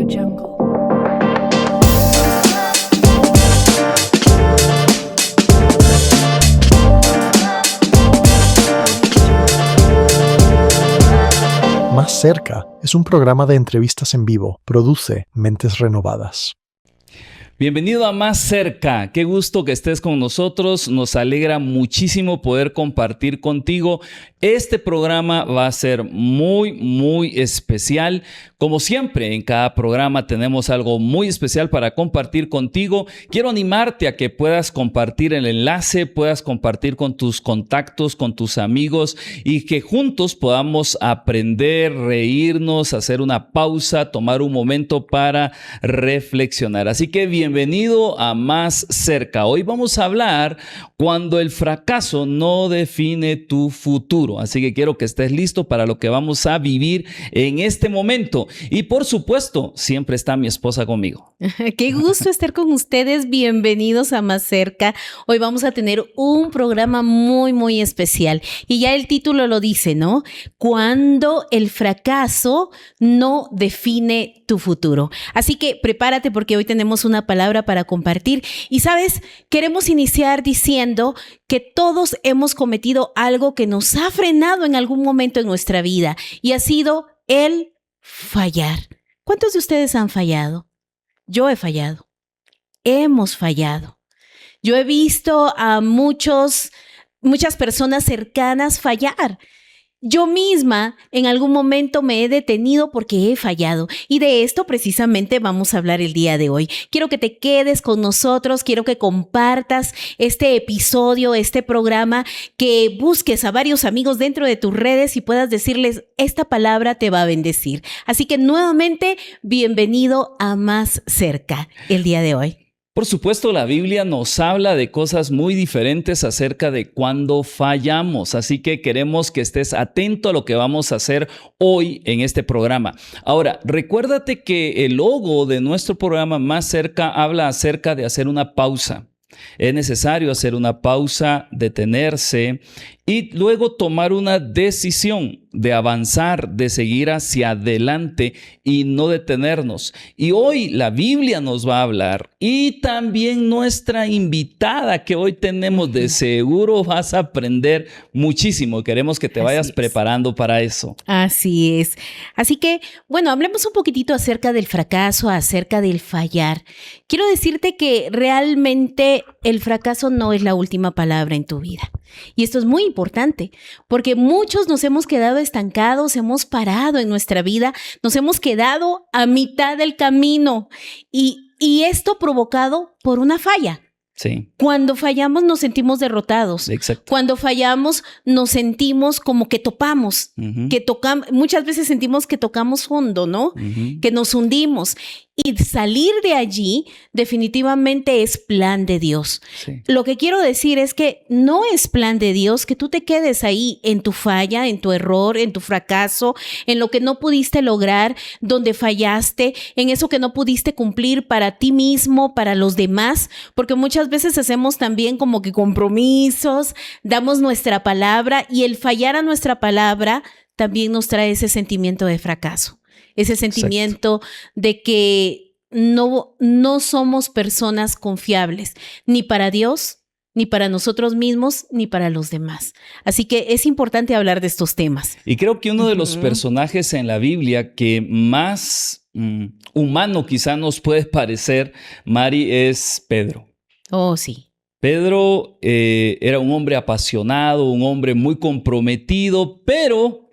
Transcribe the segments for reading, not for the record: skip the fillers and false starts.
Jungle. Más Cerca es un programa de entrevistas en vivo. Produce Mentes Renovadas. Bienvenido a Más Cerca. Qué gusto que estés con nosotros. Nos alegra muchísimo poder compartir contigo. Este programa va a ser muy especial. Como siempre, en cada programa tenemos algo muy especial para compartir contigo. Quiero animarte a que puedas compartir el enlace, puedas compartir con tus contactos, con tus amigos y que juntos podamos aprender, reírnos, hacer una pausa, tomar un momento para reflexionar. Así que bienvenido a Más Cerca. Hoy vamos a hablar cuando el fracaso no define tu futuro. Así que quiero que estés listo para lo que vamos a vivir en este momento. Y por supuesto, siempre está mi esposa conmigo. Qué gusto estar con ustedes. Bienvenidos a Más Cerca. Hoy vamos a tener un programa muy especial. Y ya el título lo dice, ¿no? Cuando el fracaso no define tu futuro. Así que prepárate porque hoy tenemos una palabra para compartir. Y sabes, queremos iniciar diciendo que todos hemos cometido algo que nos ha frenado en algún momento en nuestra vida y ha sido el fallar. ¿Cuántos de ustedes han fallado? Yo he fallado. Hemos fallado. Yo he visto a muchas personas cercanas fallar. Yo misma en algún momento me he detenido porque he fallado y de esto precisamente vamos a hablar el día de hoy. Quiero que te quedes con nosotros, quiero que compartas este episodio, este programa, que busques a varios amigos dentro de tus redes y puedas decirles, esta palabra te va a bendecir. Así que nuevamente, bienvenido a Más Cerca el día de hoy. Por supuesto, la Biblia nos habla de cosas muy diferentes acerca de cuando fallamos, así que queremos que estés atento a lo que vamos a hacer hoy en este programa. Ahora, recuérdate que el logo de nuestro programa Más Cerca habla acerca de hacer una pausa. Es necesario hacer una pausa, detenerse y luego tomar una decisión de avanzar, de seguir hacia adelante y no detenernos. Y hoy la Biblia nos va a hablar y también nuestra invitada que hoy tenemos, de seguro vas a aprender muchísimo. Queremos que te vayas preparando para eso. Así es. Así que, bueno, hablemos un poquitito acerca del fracaso, acerca del fallar. Quiero decirte que realmente el fracaso no es la última palabra en tu vida. Y esto es muy importante porque muchos nos hemos quedado estancados, hemos parado en nuestra vida, nos hemos quedado a mitad del camino y esto provocado por una falla. Sí. Cuando fallamos nos sentimos derrotados. Exacto. Cuando fallamos nos sentimos como que topamos, muchas veces sentimos que tocamos fondo, ¿no? Que nos hundimos. Y salir de allí definitivamente es plan de Dios. Sí. Lo que quiero decir es que no es plan de Dios que tú te quedes ahí en tu falla, en tu error, en tu fracaso, en lo que no pudiste lograr, donde fallaste, en eso que no pudiste cumplir para ti mismo, para los demás, porque muchas veces hacemos también como que compromisos, damos nuestra palabra y el fallar a nuestra palabra también nos trae ese sentimiento de fracaso. Ese sentimiento de que no somos personas confiables, ni para Dios, ni para nosotros mismos, ni para los demás. Así que es importante hablar de estos temas. Y creo que uno de los personajes en la Biblia que más humano quizá nos puede parecer, Mari, es Pedro. Oh, sí. Pedro era un hombre apasionado, un hombre muy comprometido, pero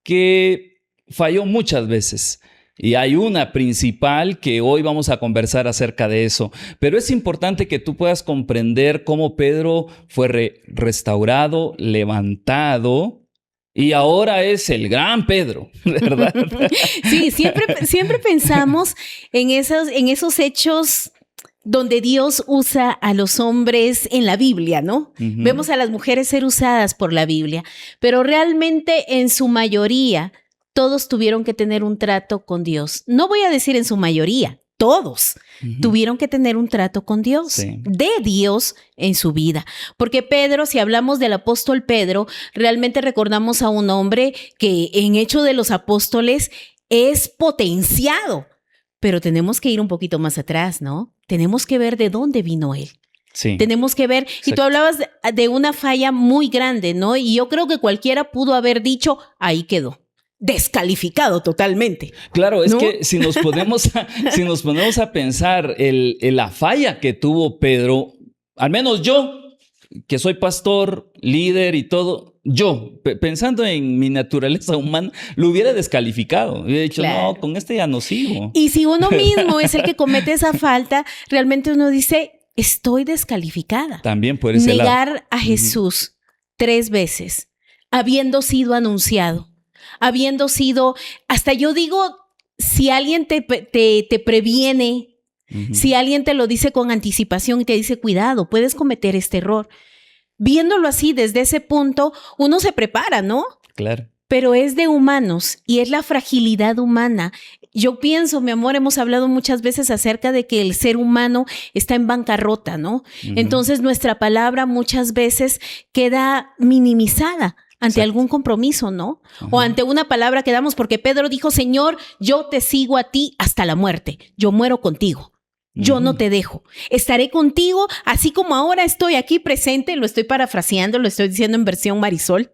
que falló muchas veces. Y hay una principal que hoy vamos a conversar acerca de eso. Pero es importante que tú puedas comprender cómo Pedro fue restaurado, levantado y ahora es el gran Pedro, ¿verdad? Sí, siempre pensamos en esos hechos donde Dios usa a los hombres en la Biblia, ¿no? Vemos a las mujeres ser usadas por la Biblia, pero realmente en su mayoría todos tuvieron que tener un trato con Dios. No voy a decir en su mayoría, todos tuvieron que tener un trato con Dios, de Dios en su vida. Porque Pedro, si hablamos del apóstol Pedro, realmente recordamos a un hombre que en Hechos de los Apóstoles es potenciado pero tenemos que ir un poquito más atrás, ¿no? Tenemos que ver de dónde vino él. Sí. Tenemos que ver, y tú hablabas de una falla muy grande, ¿no? Y yo creo que cualquiera pudo haber dicho, ahí quedó, descalificado totalmente. Claro, es ¿no? que si nos ponemos a pensar la falla que tuvo Pedro, al menos yo, que soy pastor, líder y todo, yo, pensando en mi naturaleza humana, lo hubiera descalificado. Hubiera dicho, Claro. no, con este ya no sigo. Y si uno mismo es el que comete esa falta, realmente uno dice, estoy descalificada. También por ese lado. Negar a Jesús 3 veces, habiendo sido anunciado, habiendo sido, hasta yo digo, si alguien te previene, si alguien te lo dice con anticipación y te dice, cuidado, puedes cometer este error. Viéndolo así, desde ese punto, uno se prepara, ¿no? Claro. Pero es de humanos y es la fragilidad humana. Yo pienso, mi amor, hemos hablado muchas veces acerca de que el ser humano está en bancarrota, ¿no? Entonces nuestra palabra muchas veces queda minimizada ante algún compromiso, ¿no? O ante una palabra que damos, porque Pedro dijo, Señor, yo te sigo a ti hasta la muerte, yo muero contigo. Yo no te dejo. Estaré contigo, así como ahora estoy aquí presente, lo estoy parafraseando, lo estoy diciendo en versión Marisol.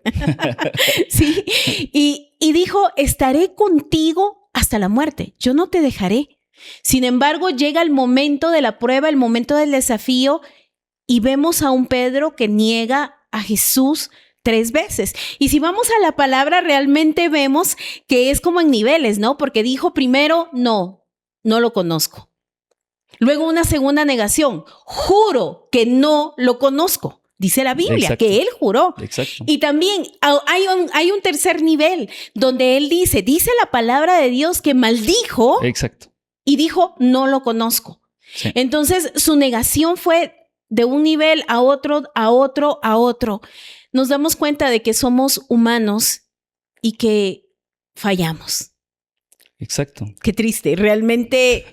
Sí. Y dijo, estaré contigo hasta la muerte. Yo no te dejaré. Sin embargo, llega el momento de la prueba, el momento del desafío, y vemos a un Pedro que niega a Jesús 3 veces. Y si vamos a la palabra, realmente vemos que es como en niveles, ¿no? Porque dijo primero, no lo conozco. Luego una segunda negación, juro que no lo conozco. Dice la Biblia. Exacto. Que él juró. Exacto. Y también hay un tercer nivel donde él dice la palabra de Dios que maldijo. Exacto. Y dijo, no lo conozco. Sí. Entonces su negación fue de un nivel a otro, a otro, a otro. Nos damos cuenta de que somos humanos y que fallamos. Exacto. Qué triste. Realmente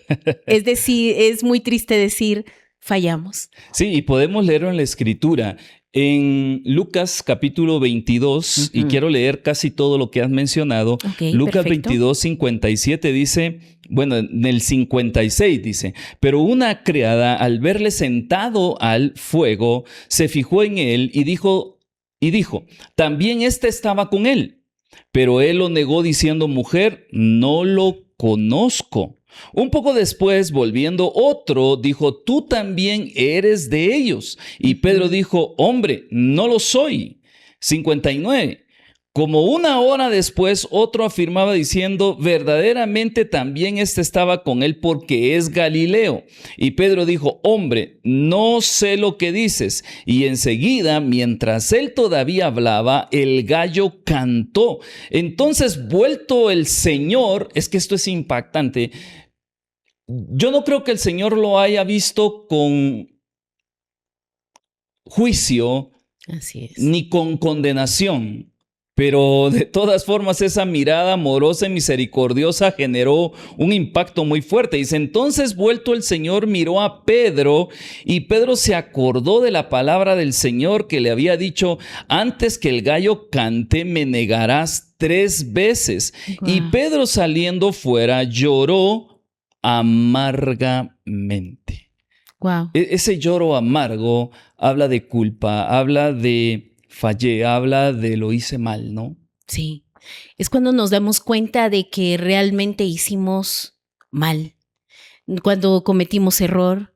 es muy triste decir fallamos. Sí, y podemos leerlo en la Escritura. En Lucas capítulo 22, y quiero leer casi todo lo que has mencionado. Okay, Lucas perfecto. 22, 57 dice, bueno, en el 56 dice, pero una criada al verle sentado al fuego, se fijó en él y dijo, también este estaba con él. Pero él lo negó diciendo, mujer, no lo conozco. Un poco después, volviendo otro, dijo, tú también eres de ellos. Y Pedro dijo, hombre, no lo soy. 59. Como una hora después, otro afirmaba diciendo, verdaderamente también este estaba con él porque es Galileo. Y Pedro dijo, hombre, no sé lo que dices. Y enseguida, mientras él todavía hablaba, el gallo cantó. Entonces, vuelto el Señor, es que esto es impactante. Yo no creo que el Señor lo haya visto con juicio, así es, ni con condenación. Pero de todas formas esa mirada amorosa y misericordiosa generó un impacto muy fuerte. Dice, entonces vuelto el Señor miró a Pedro y Pedro se acordó de la palabra del Señor que le había dicho, antes que el gallo cante me negarás 3 veces. Wow. Y Pedro saliendo fuera lloró amargamente. Wow. Ese lloro amargo habla de culpa, habla de fallé, habla de lo hice mal, ¿no? Sí, es cuando nos damos cuenta de que realmente hicimos mal, cuando cometimos error,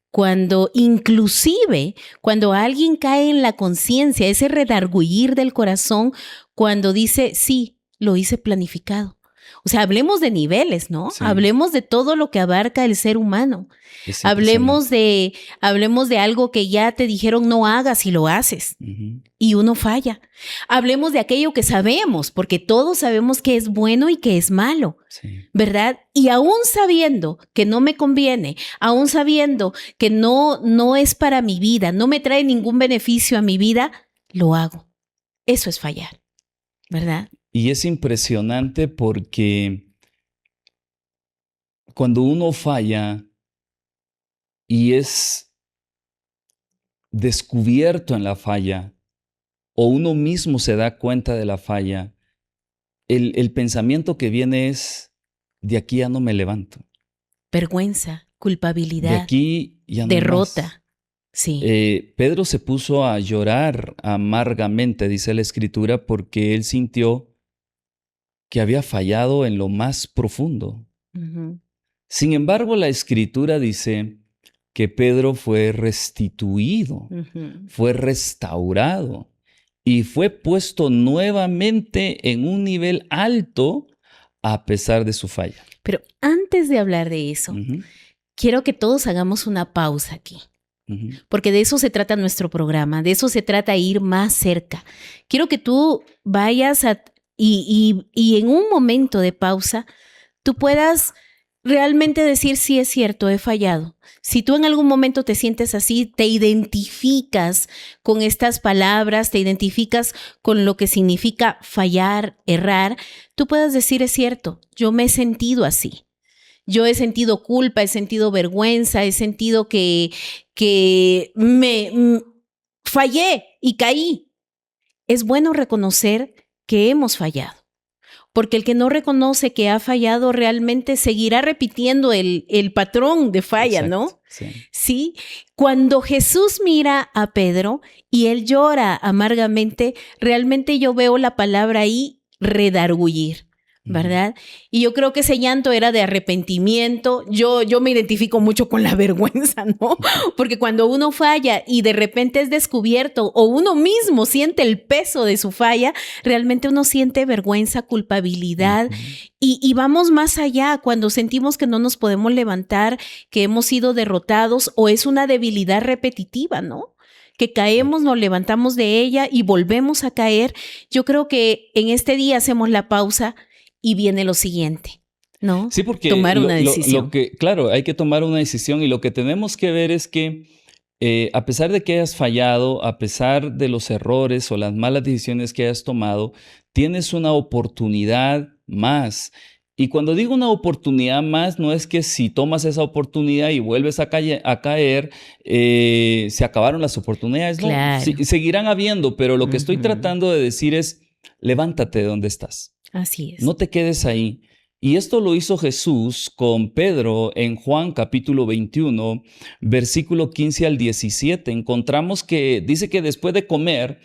cuando inclusive cuando alguien cae en la conciencia, ese redargüir del corazón, cuando dice, sí, lo hice planificado. O sea, hablemos de niveles, ¿no? Sí. Hablemos de todo lo que abarca el ser humano. Hablemos de algo que ya te dijeron no hagas y lo haces. Y uno falla. Hablemos de aquello que sabemos, porque todos sabemos que es bueno y que es malo, sí. ¿Verdad? Y aún sabiendo que no me conviene, aún sabiendo que no es para mi vida, no me trae ningún beneficio a mi vida, lo hago. Eso es fallar, ¿verdad? Y es impresionante porque cuando uno falla y es descubierto en la falla o uno mismo se da cuenta de la falla, el pensamiento que viene es, de aquí ya no me levanto. vergüenza, De culpabilidad, aquí ya no hay más. derrota. Sí. Pedro se puso a llorar amargamente, dice la Escritura, porque él sintió que había fallado en lo más profundo. Ujú. Sin embargo, la Escritura dice que Pedro fue restituido, Ujú. fue restaurado y fue puesto nuevamente en un nivel alto a pesar de su falla. Pero antes de hablar de eso, Ujú, quiero que todos hagamos una pausa aquí, ujú. porque de eso se trata nuestro programa, de eso se trata ir más cerca. Quiero que tú vayas y en un momento de pausa, tú puedas realmente decir, sí es cierto, he fallado. Si tú en algún momento te sientes así, te identificas con estas palabras, te identificas con lo que significa fallar, errar, tú puedas decir, es cierto, yo me he sentido así. Yo he sentido culpa, he sentido vergüenza, he sentido que fallé y caí. Es bueno reconocer que hemos fallado, porque el que no reconoce que ha fallado realmente seguirá repitiendo el patrón de falla, Exacto, ¿no? sí. Sí. Cuando Jesús mira a Pedro y él llora amargamente, realmente yo veo la palabra ahí, redargullir, ¿verdad? Y yo creo que ese llanto era de arrepentimiento. Yo me identifico mucho con la vergüenza, ¿no? Porque cuando uno falla y de repente es descubierto o uno mismo siente el peso de su falla, realmente uno siente vergüenza, culpabilidad Ujú. y vamos más allá cuando sentimos que no nos podemos levantar, que hemos sido derrotados o es una debilidad repetitiva, ¿no? Que caemos, nos levantamos de ella y volvemos a caer. Yo creo que en este día hacemos la pausa y viene lo siguiente, ¿no? Sí, porque Tomar una decisión. claro, hay que tomar una decisión y lo que tenemos que ver es que a pesar de que hayas fallado, a pesar de los errores o las malas decisiones que hayas tomado, tienes una oportunidad más. Y cuando digo una oportunidad más, no es que si tomas esa oportunidad y vuelves a caer, se acabaron las oportunidades. No, Claro. seguirán habiendo, pero lo que estoy Ujú. tratando de decir es, levántate de donde estás. Así es. No te quedes ahí. Y esto lo hizo Jesús con Pedro en Juan capítulo 21, versículo 15 al 17. Encontramos que dice que después de comer,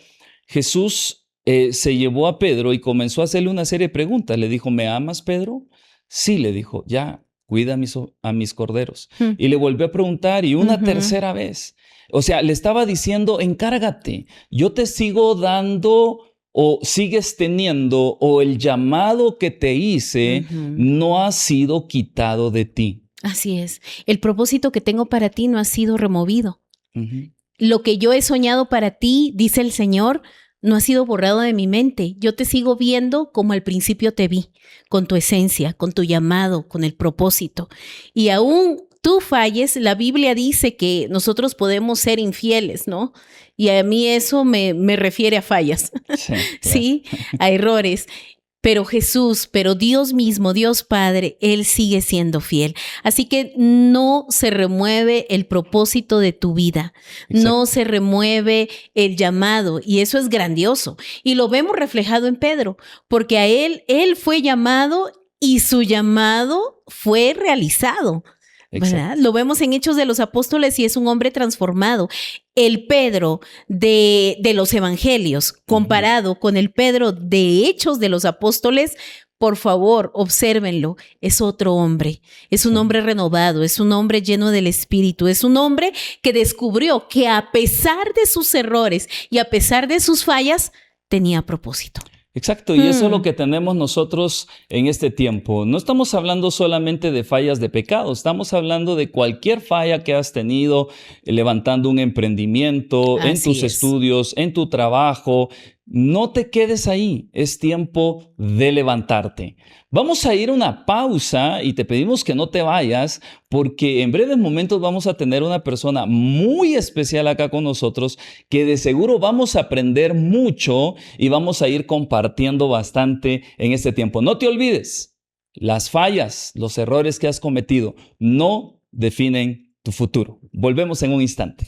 Jesús se llevó a Pedro y comenzó a hacerle una serie de preguntas. Le dijo, ¿me amas, Pedro? Sí, le dijo, ya, cuida a mis corderos. Mm. Y le volvió a preguntar y una Ujú. tercera vez. O sea, le estaba diciendo, encárgate, yo te sigo dando o sigues teniendo o el llamado que te hice Ujú. no ha sido quitado de ti. Así es. El propósito que tengo para ti no ha sido removido. Ujú. Lo que yo he soñado para ti, dice el Señor, no ha sido borrado de mi mente. Yo te sigo viendo como al principio te vi, con tu esencia, con tu llamado, con el propósito. Y aún tú falles, la Biblia dice que nosotros podemos ser infieles, ¿no? Y a mí eso me refiere a fallas, Sí, claro. ¿sí? A errores. Pero Jesús, pero Dios mismo, Dios Padre, Él sigue siendo fiel. Así que no se remueve el propósito de tu vida, no se remueve el llamado y eso es grandioso. Y lo vemos reflejado en Pedro, porque a él fue llamado y su llamado fue realizado. ¿Verdad? Exacto. Lo vemos en Hechos de los Apóstoles y es un hombre transformado. El Pedro de los Evangelios comparado con el Pedro de Hechos de los Apóstoles, por favor, obsérvenlo, es otro hombre, es un hombre renovado, es un hombre lleno del Espíritu, es un hombre que descubrió que a pesar de sus errores y a pesar de sus fallas, tenía propósito. Exacto, y eso es lo que tenemos nosotros en este tiempo. No estamos hablando solamente de fallas de pecado, estamos hablando de cualquier falla que has tenido levantando un emprendimiento, en Así tus es. estudios, en tu trabajo. No te quedes ahí, es tiempo de levantarte. Vamos a ir a una pausa y te pedimos que no te vayas porque en breves momentos vamos a tener una persona muy especial acá con nosotros que de seguro vamos a aprender mucho y vamos a ir compartiendo bastante en este tiempo. No te olvides, las fallas, los errores que has cometido no definen tu futuro. Volvemos en un instante.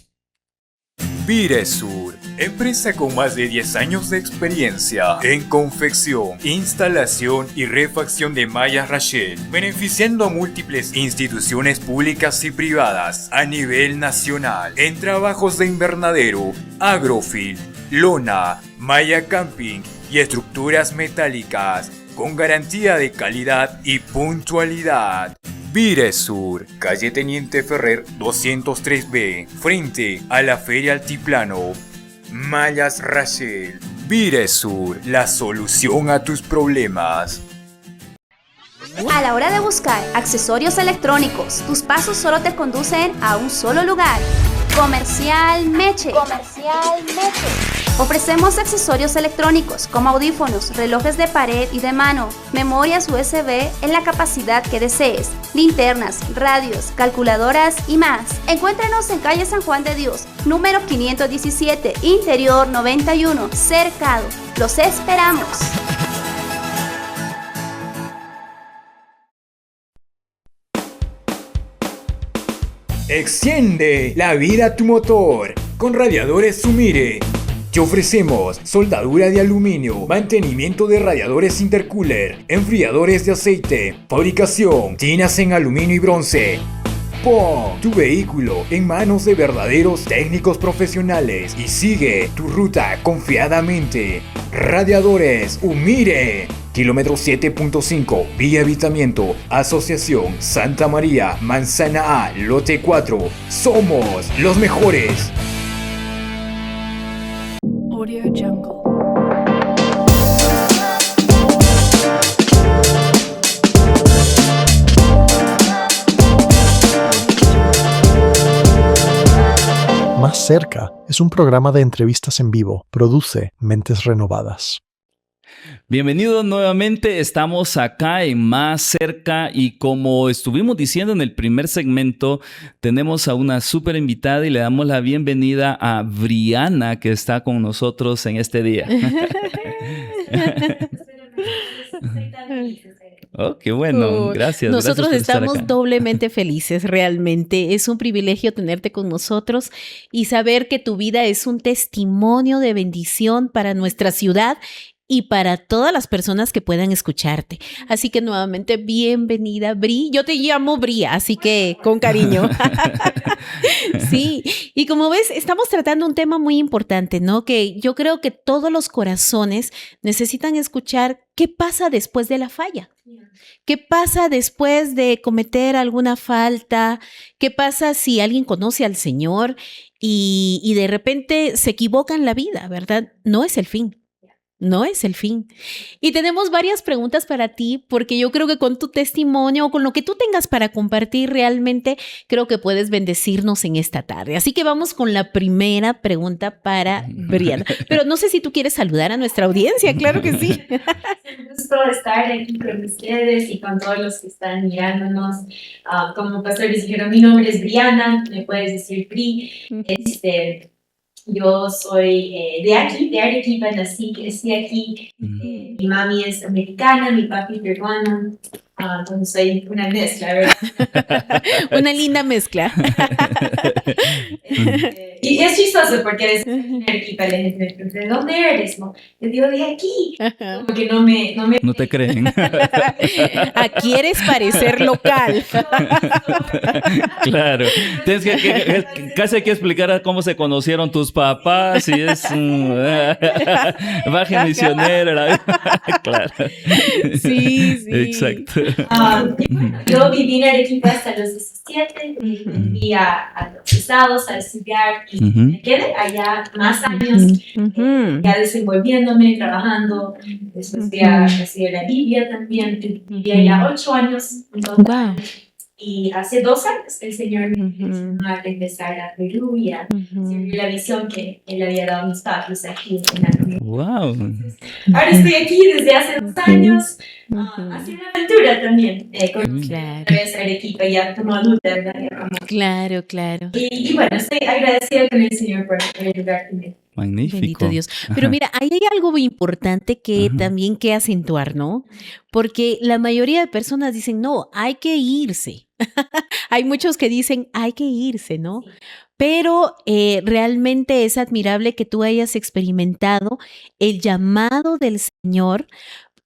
Viresur, empresa con más de 10 años de experiencia en confección, instalación y refacción de mallas Rachel, beneficiando a múltiples instituciones públicas y privadas a nivel nacional en trabajos de invernadero, agrofil, lona, malla camping y estructuras metálicas, con garantía de calidad y puntualidad. Viresur, calle Teniente Ferrer 203B, frente a la Feria Altiplano. Mallas Rachel. Viresur, la solución a tus problemas. A la hora de buscar accesorios electrónicos, tus pasos solo te conducen a un solo lugar. Comercial Meche. Ofrecemos accesorios electrónicos como audífonos, relojes de pared y de mano, memorias USB en la capacidad que desees, linternas, radios, calculadoras y más. Encuéntranos en calle San Juan de Dios, número 517, interior 91, Cercado. Los esperamos. Extiende la vida a tu motor con radiadores Sumire. Te ofrecemos soldadura de aluminio, mantenimiento de radiadores intercooler, enfriadores de aceite, fabricación, tinas en aluminio y bronce. Pon tu vehículo en manos de verdaderos técnicos profesionales y sigue tu ruta confiadamente. Radiadores Umire. Kilómetro 7.5, Vía Evitamiento, Asociación Santa María, Manzana A, Lote 4. Somos los mejores. Audio Jungle. Más cerca es un programa de entrevistas en vivo. Produce Mentes Renovadas. Bienvenidos nuevamente, estamos acá en Más Cerca y como estuvimos diciendo en el primer segmento, tenemos a una súper invitada y le damos la bienvenida a Briana que está con nosotros en este día. Oh, qué bueno, gracias. Nosotros gracias por estamos estar acá. doblemente felices, realmente. Es un privilegio tenerte con nosotros y saber que tu vida es un testimonio de bendición para nuestra ciudad y para todas las personas que puedan escucharte. Así que nuevamente, bienvenida, Bri. Yo te llamo Bri, así que con cariño. Sí, y como ves, estamos tratando un tema muy importante, ¿no? Que yo creo que todos los corazones necesitan escuchar qué pasa después de la falla. ¿Qué pasa después de cometer alguna falta? ¿Qué pasa si alguien conoce al Señor y de repente se equivoca en la vida, verdad? No es el fin. No es el fin. Y tenemos varias preguntas para ti, porque yo creo que con tu testimonio o con lo que tú tengas para compartir, realmente creo que puedes bendecirnos en esta tarde. Así que vamos con la primera pregunta para Briana. Pero no sé si tú quieres saludar a nuestra audiencia, claro que sí. Es un gusto estar aquí con ustedes y con todos los que están mirándonos. Como pastores dijeron, mi nombre es Briana, me puedes decir Bri. Yo soy de aquí, de Arequipa, nací, crecí aquí. Mi mami es americana, mi papi es peruano. Entonces soy una mezcla, ¿verdad? Una linda mezcla. Y es chistoso porque es en Arequipa, la gente me pregunta, ¿de dónde eres? No, yo digo, de aquí. Porque No te creen. ¿Quieres parecer local? Claro. Tienes que casi hay que explicar cómo se conocieron tus papás y es un baje misionero. Claro. Sí, sí. Exacto. Yo viví en Arequipa hasta los 17, fui a los estados a estudiar y me quedé allá más años, ya desenvolviéndome, trabajando. Después fui a estudiar la Biblia también, viví allá 8 años. Wow. Y hace 2 años el Señor me enseñó a regresar a Perú y a seguir la visión que Él había dado a mis padres aquí en la comunidad. Wow. Ahora estoy aquí desde hace 2 años. Ha sido una aventura también con Arequipa ya como adulta, ¿verdad? Claro, claro. Y bueno, estoy agradecida con el Señor por el lugar que me... Magnífico. Bendito Dios. Pero mira, ahí hay algo muy importante que también que acentuar, ¿no? Porque la mayoría de personas dicen, no, hay que irse. Hay muchos que dicen, hay que irse, ¿no? Pero realmente es admirable que tú hayas experimentado el llamado del Señor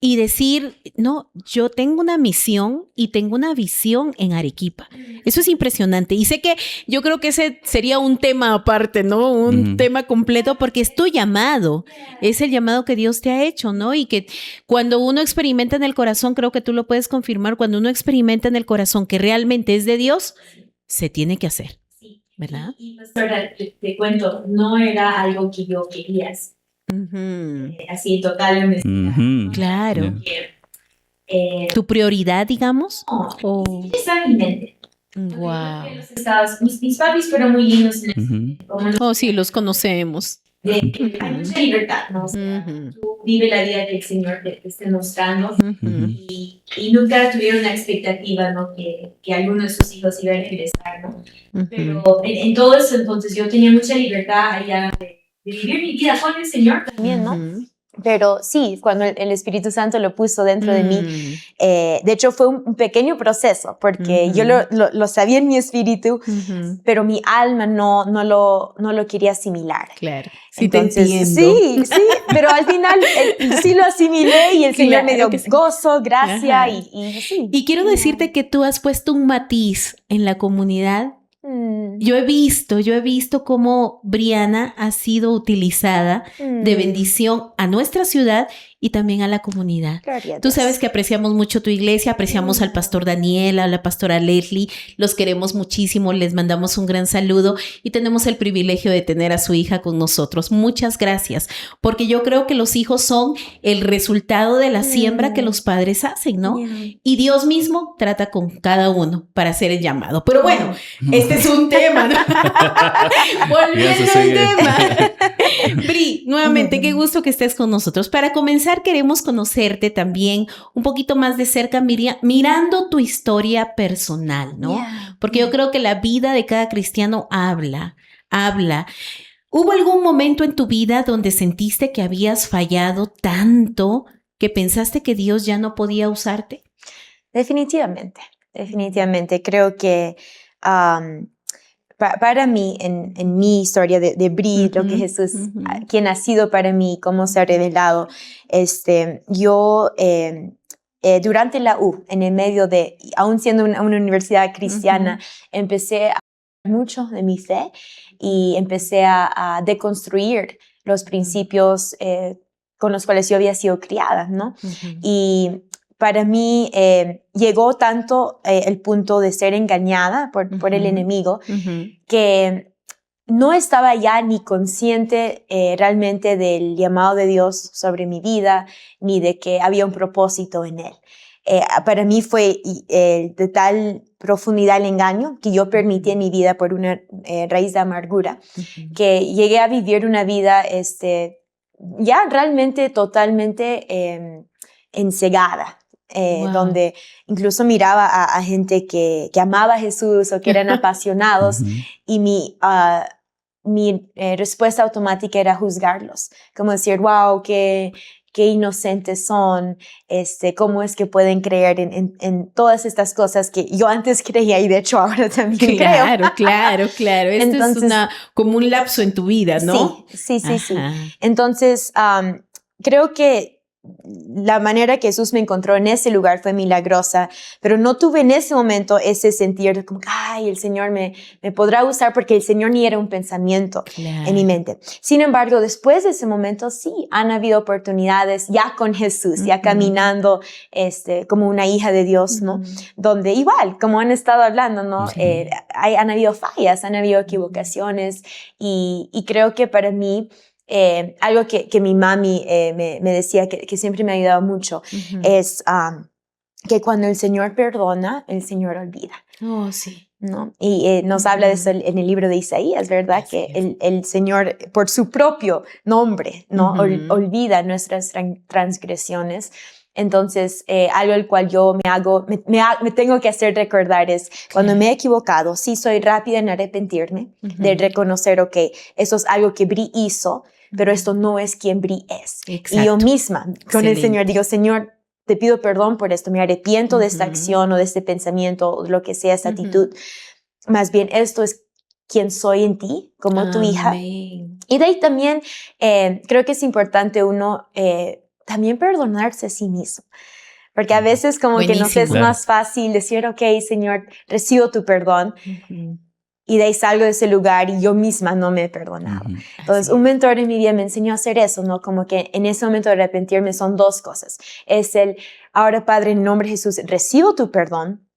y decir, no, yo tengo una misión y tengo una visión en Arequipa. Eso es impresionante. Y sé que yo creo que ese sería un tema aparte, ¿no? Un tema completo, porque es tu llamado. Es el llamado que Dios te ha hecho, ¿no? Y que cuando uno experimenta en el corazón, creo que tú lo puedes confirmar, cuando uno experimenta en el corazón que realmente es de Dios, se tiene que hacer, ¿verdad? Y pastora, te cuento, no era algo que yo quería hacer. Así, total honestidad. Claro. Que, ¿Tu prioridad, digamos? no, está en mi mente. Wow. Mis papis fueron muy lindos. Oh, sí, los conocemos. Hay mucha libertad, ¿no? O sea, tú vive la vida que el Señor te esté mostrando y nunca tuvieron la expectativa, ¿no? Que alguno de sus hijos iba a regresar, ¿no? Pero en todo eso, entonces, yo tenía mucha libertad allá de vivir mi vida con el Señor también, ¿no? Pero sí, cuando el Espíritu Santo lo puso dentro de mí, de hecho fue un pequeño proceso, porque yo lo sabía en mi espíritu, pero mi alma no lo quería asimilar. Claro, sí. Entonces, te entiendo. Sí, pero al final sí lo asimilé y el Señor me dio gozo, gracia y sí. Y quiero decirte que tú has puesto un matiz en la comunidad. Yo he visto cómo Brianna ha sido utilizada de bendición a nuestra ciudad y también a la comunidad. Tú sabes que apreciamos mucho tu iglesia, apreciamos al pastor Daniel, a la pastora Leslie, los queremos muchísimo, les mandamos un gran saludo y tenemos el privilegio de tener a su hija con nosotros. Muchas gracias, porque yo creo que los hijos son el resultado de la siembra que los padres hacen, ¿no? Y Dios mismo trata con cada uno para hacer el llamado. Pero bueno, este es un tema, ¿no? Volviendo al tema. Bri, nuevamente, qué gusto que estés con nosotros. Para comenzar, queremos conocerte también un poquito más de cerca, mirando tu historia personal, ¿no? Porque yo creo que la vida de cada cristiano habla. ¿Hubo algún momento en tu vida donde sentiste que habías fallado tanto que pensaste que Dios ya no podía usarte? Definitivamente. Creo que para mí, en mi historia de Bri, lo que Jesús, quien ha sido para mí, cómo se ha revelado, yo durante la U, en el medio de, aún siendo una universidad cristiana, empecé a hablar mucho de mi fe y empecé a deconstruir los principios con los cuales yo había sido criada, ¿no? Y para mí llegó tanto el punto de ser engañada por el enemigo que no estaba ya ni consciente realmente del llamado de Dios sobre mi vida, ni de que había un propósito en él. Para mí fue de tal profundidad el engaño que yo permití en mi vida por una raíz de amargura, que llegué a vivir una vida ya realmente totalmente encegada. Donde incluso miraba a gente que amaba a Jesús o que eran apasionados y mi respuesta automática era juzgarlos, como decir, wow, qué inocentes son, cómo es que pueden creer en todas estas cosas que yo antes creía y de hecho ahora también creo. Claro. Entonces, es como un lapso en tu vida, ¿no? Sí. Entonces, creo que la manera que Jesús me encontró en ese lugar fue milagrosa, pero no tuve en ese momento ese sentir de como, ay, el Señor me podrá usar, porque el Señor ni era un pensamiento en mi mente. Sin embargo, después de ese momento, sí, han habido oportunidades ya con Jesús, ya caminando como una hija de Dios, ¿no? Donde igual, como han estado hablando, ¿no? Han habido fallas, han habido equivocaciones y creo que para mí algo que mi mami me decía que siempre me ha ayudado mucho es que cuando el Señor perdona, el Señor olvida. Oh, sí. ¿No? Y nos habla de eso en el libro de Isaías, ¿verdad? Que el Señor, por su propio nombre, ¿no? Olvida nuestras transgresiones. Entonces, algo al cual yo me tengo que hacer recordar es cuando me he equivocado, sí soy rápida en arrepentirme, de reconocer, ok, eso es algo que Bri hizo, pero esto no es quien Bri es. Exacto. Y yo misma con el Señor digo, Señor, te pido perdón por esto, me arrepiento de esta acción o de este pensamiento o lo que sea, esta actitud. Más bien, esto es quien soy en ti, como tu hija. Y de ahí también creo que es importante uno también perdonarse a sí mismo. Porque a veces como que nos es más fácil decir, ok, Señor, recibo tu perdón. Y de ahí salgo de ese lugar y yo misma no me he perdonado. Entonces, un mentor en mi vida me enseñó a hacer eso, ¿no? Como que en ese momento de arrepentirme son dos cosas. Es ahora Padre, en el nombre de Jesús, recibo tu perdón.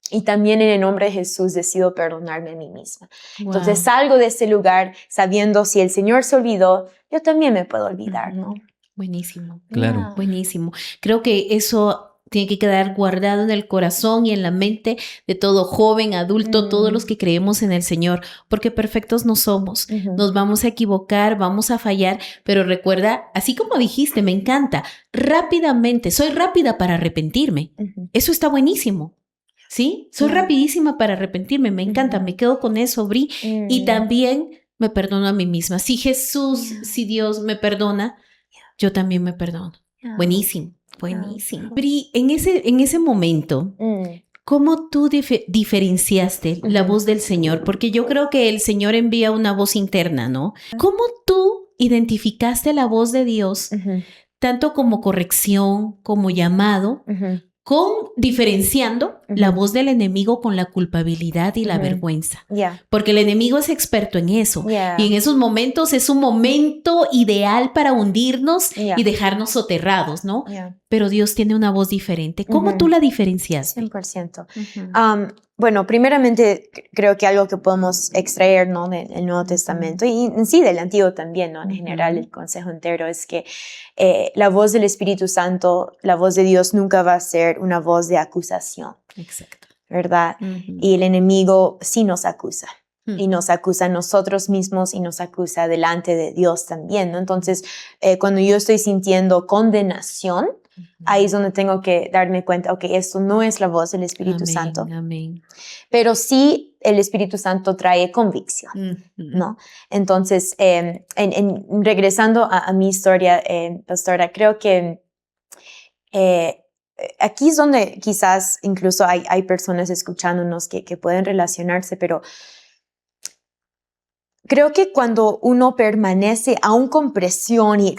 Y también en el nombre de Jesús decido perdonarme a mí misma. Entonces salgo de ese lugar sabiendo si el Señor se olvidó, yo también me puedo olvidar, ¿no? Buenísimo. Claro. Buenísimo. Creo que eso tiene que quedar guardado en el corazón y en la mente de todo joven, adulto, todos los que creemos en el Señor, porque perfectos no somos. Nos vamos a equivocar, vamos a fallar, pero recuerda, así como dijiste, me encanta, rápidamente, soy rápida para arrepentirme. Eso está buenísimo. ¿Sí? Soy rapidísima para arrepentirme, me encanta, me quedo con eso, Bri. Y también me perdono a mí misma. Si Jesús, si Dios me perdona, yo también me perdono. Buenísimo, buenísimo. Bri, en ese momento, ¿cómo tú diferenciaste la voz del Señor? Porque yo creo que el Señor envía una voz interna, ¿no? ¿Cómo tú identificaste la voz de Dios, tanto como corrección, como llamado, diferenciando la voz del enemigo con la culpabilidad y la vergüenza? Porque el enemigo es experto en eso. Y en esos momentos es un momento ideal para hundirnos y dejarnos soterrados, ¿no? Pero Dios tiene una voz diferente. ¿Cómo tú la diferenciaste? 100%. Bueno, primeramente creo que algo que podemos extraer, ¿no?, del Nuevo Testamento y en sí del Antiguo también, ¿no? En general el consejo entero es que la voz del Espíritu Santo, la voz de Dios nunca va a ser una voz de acusación. Exacto. ¿Verdad? Y el enemigo sí nos acusa. Y nos acusa a nosotros mismos y nos acusa delante de Dios también, ¿no? Entonces, cuando yo estoy sintiendo condenación, ahí es donde tengo que darme cuenta, ok, esto no es la voz del Espíritu Santo. Amén. Pero sí el Espíritu Santo trae convicción, ¿no? Entonces, regresando a mi historia, pastora, creo que aquí es donde quizás incluso hay personas escuchándonos que pueden relacionarse, pero creo que cuando uno permanece aún con presión y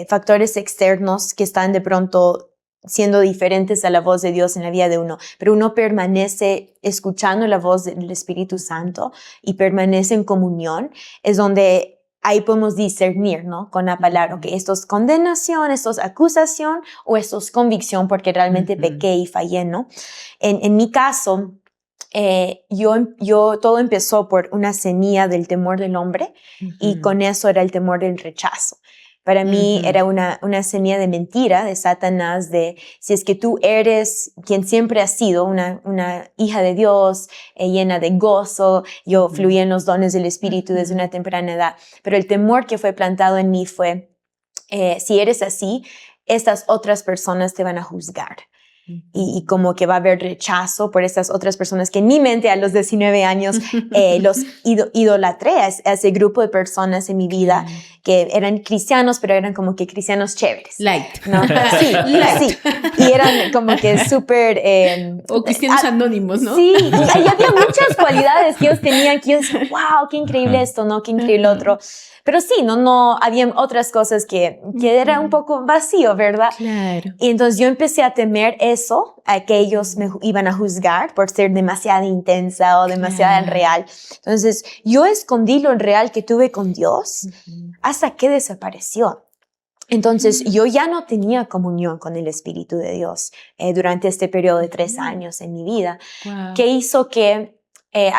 factores externos que están de pronto siendo diferentes a la voz de Dios en la vida de uno, pero uno permanece escuchando la voz del Espíritu Santo y permanece en comunión, es donde ahí podemos discernir, ¿no? Con la palabra, ok, esto es condenación, esto es acusación o esto es convicción porque realmente pequé y fallé, ¿no? En mi caso, yo todo empezó por una semilla del temor del hombre y con eso era el temor del rechazo. Para mí era una semilla de mentira de Satanás, de si es que tú eres quien siempre has sido, una hija de Dios, llena de gozo, yo fluía en los dones del Espíritu desde una temprana edad, pero el temor que fue plantado en mí fue, si eres así, estas otras personas te van a juzgar. Y como que va a haber rechazo por estas otras personas que en mi mente a los 19 años los idolatré a ese grupo de personas en mi vida que eran cristianos, pero eran como que cristianos chéveres. Light. ¿No? Sí, sí. Y eran como que súper... o cristianos anónimos, ¿no? Sí, y había muchas cualidades que ellos tenían que yo decía, wow, qué increíble esto, ¿no? Qué increíble otro. Pero sí, no, había otras cosas que era un poco vacío, ¿verdad? Claro. Y entonces yo empecé a temer eso, a que ellos me iban a juzgar por ser demasiado intensa o demasiado real. Entonces yo escondí lo real que tuve con Dios hasta que desapareció. Entonces yo ya no tenía comunión con el Espíritu de Dios durante este periodo de 3 años en mi vida, que hizo que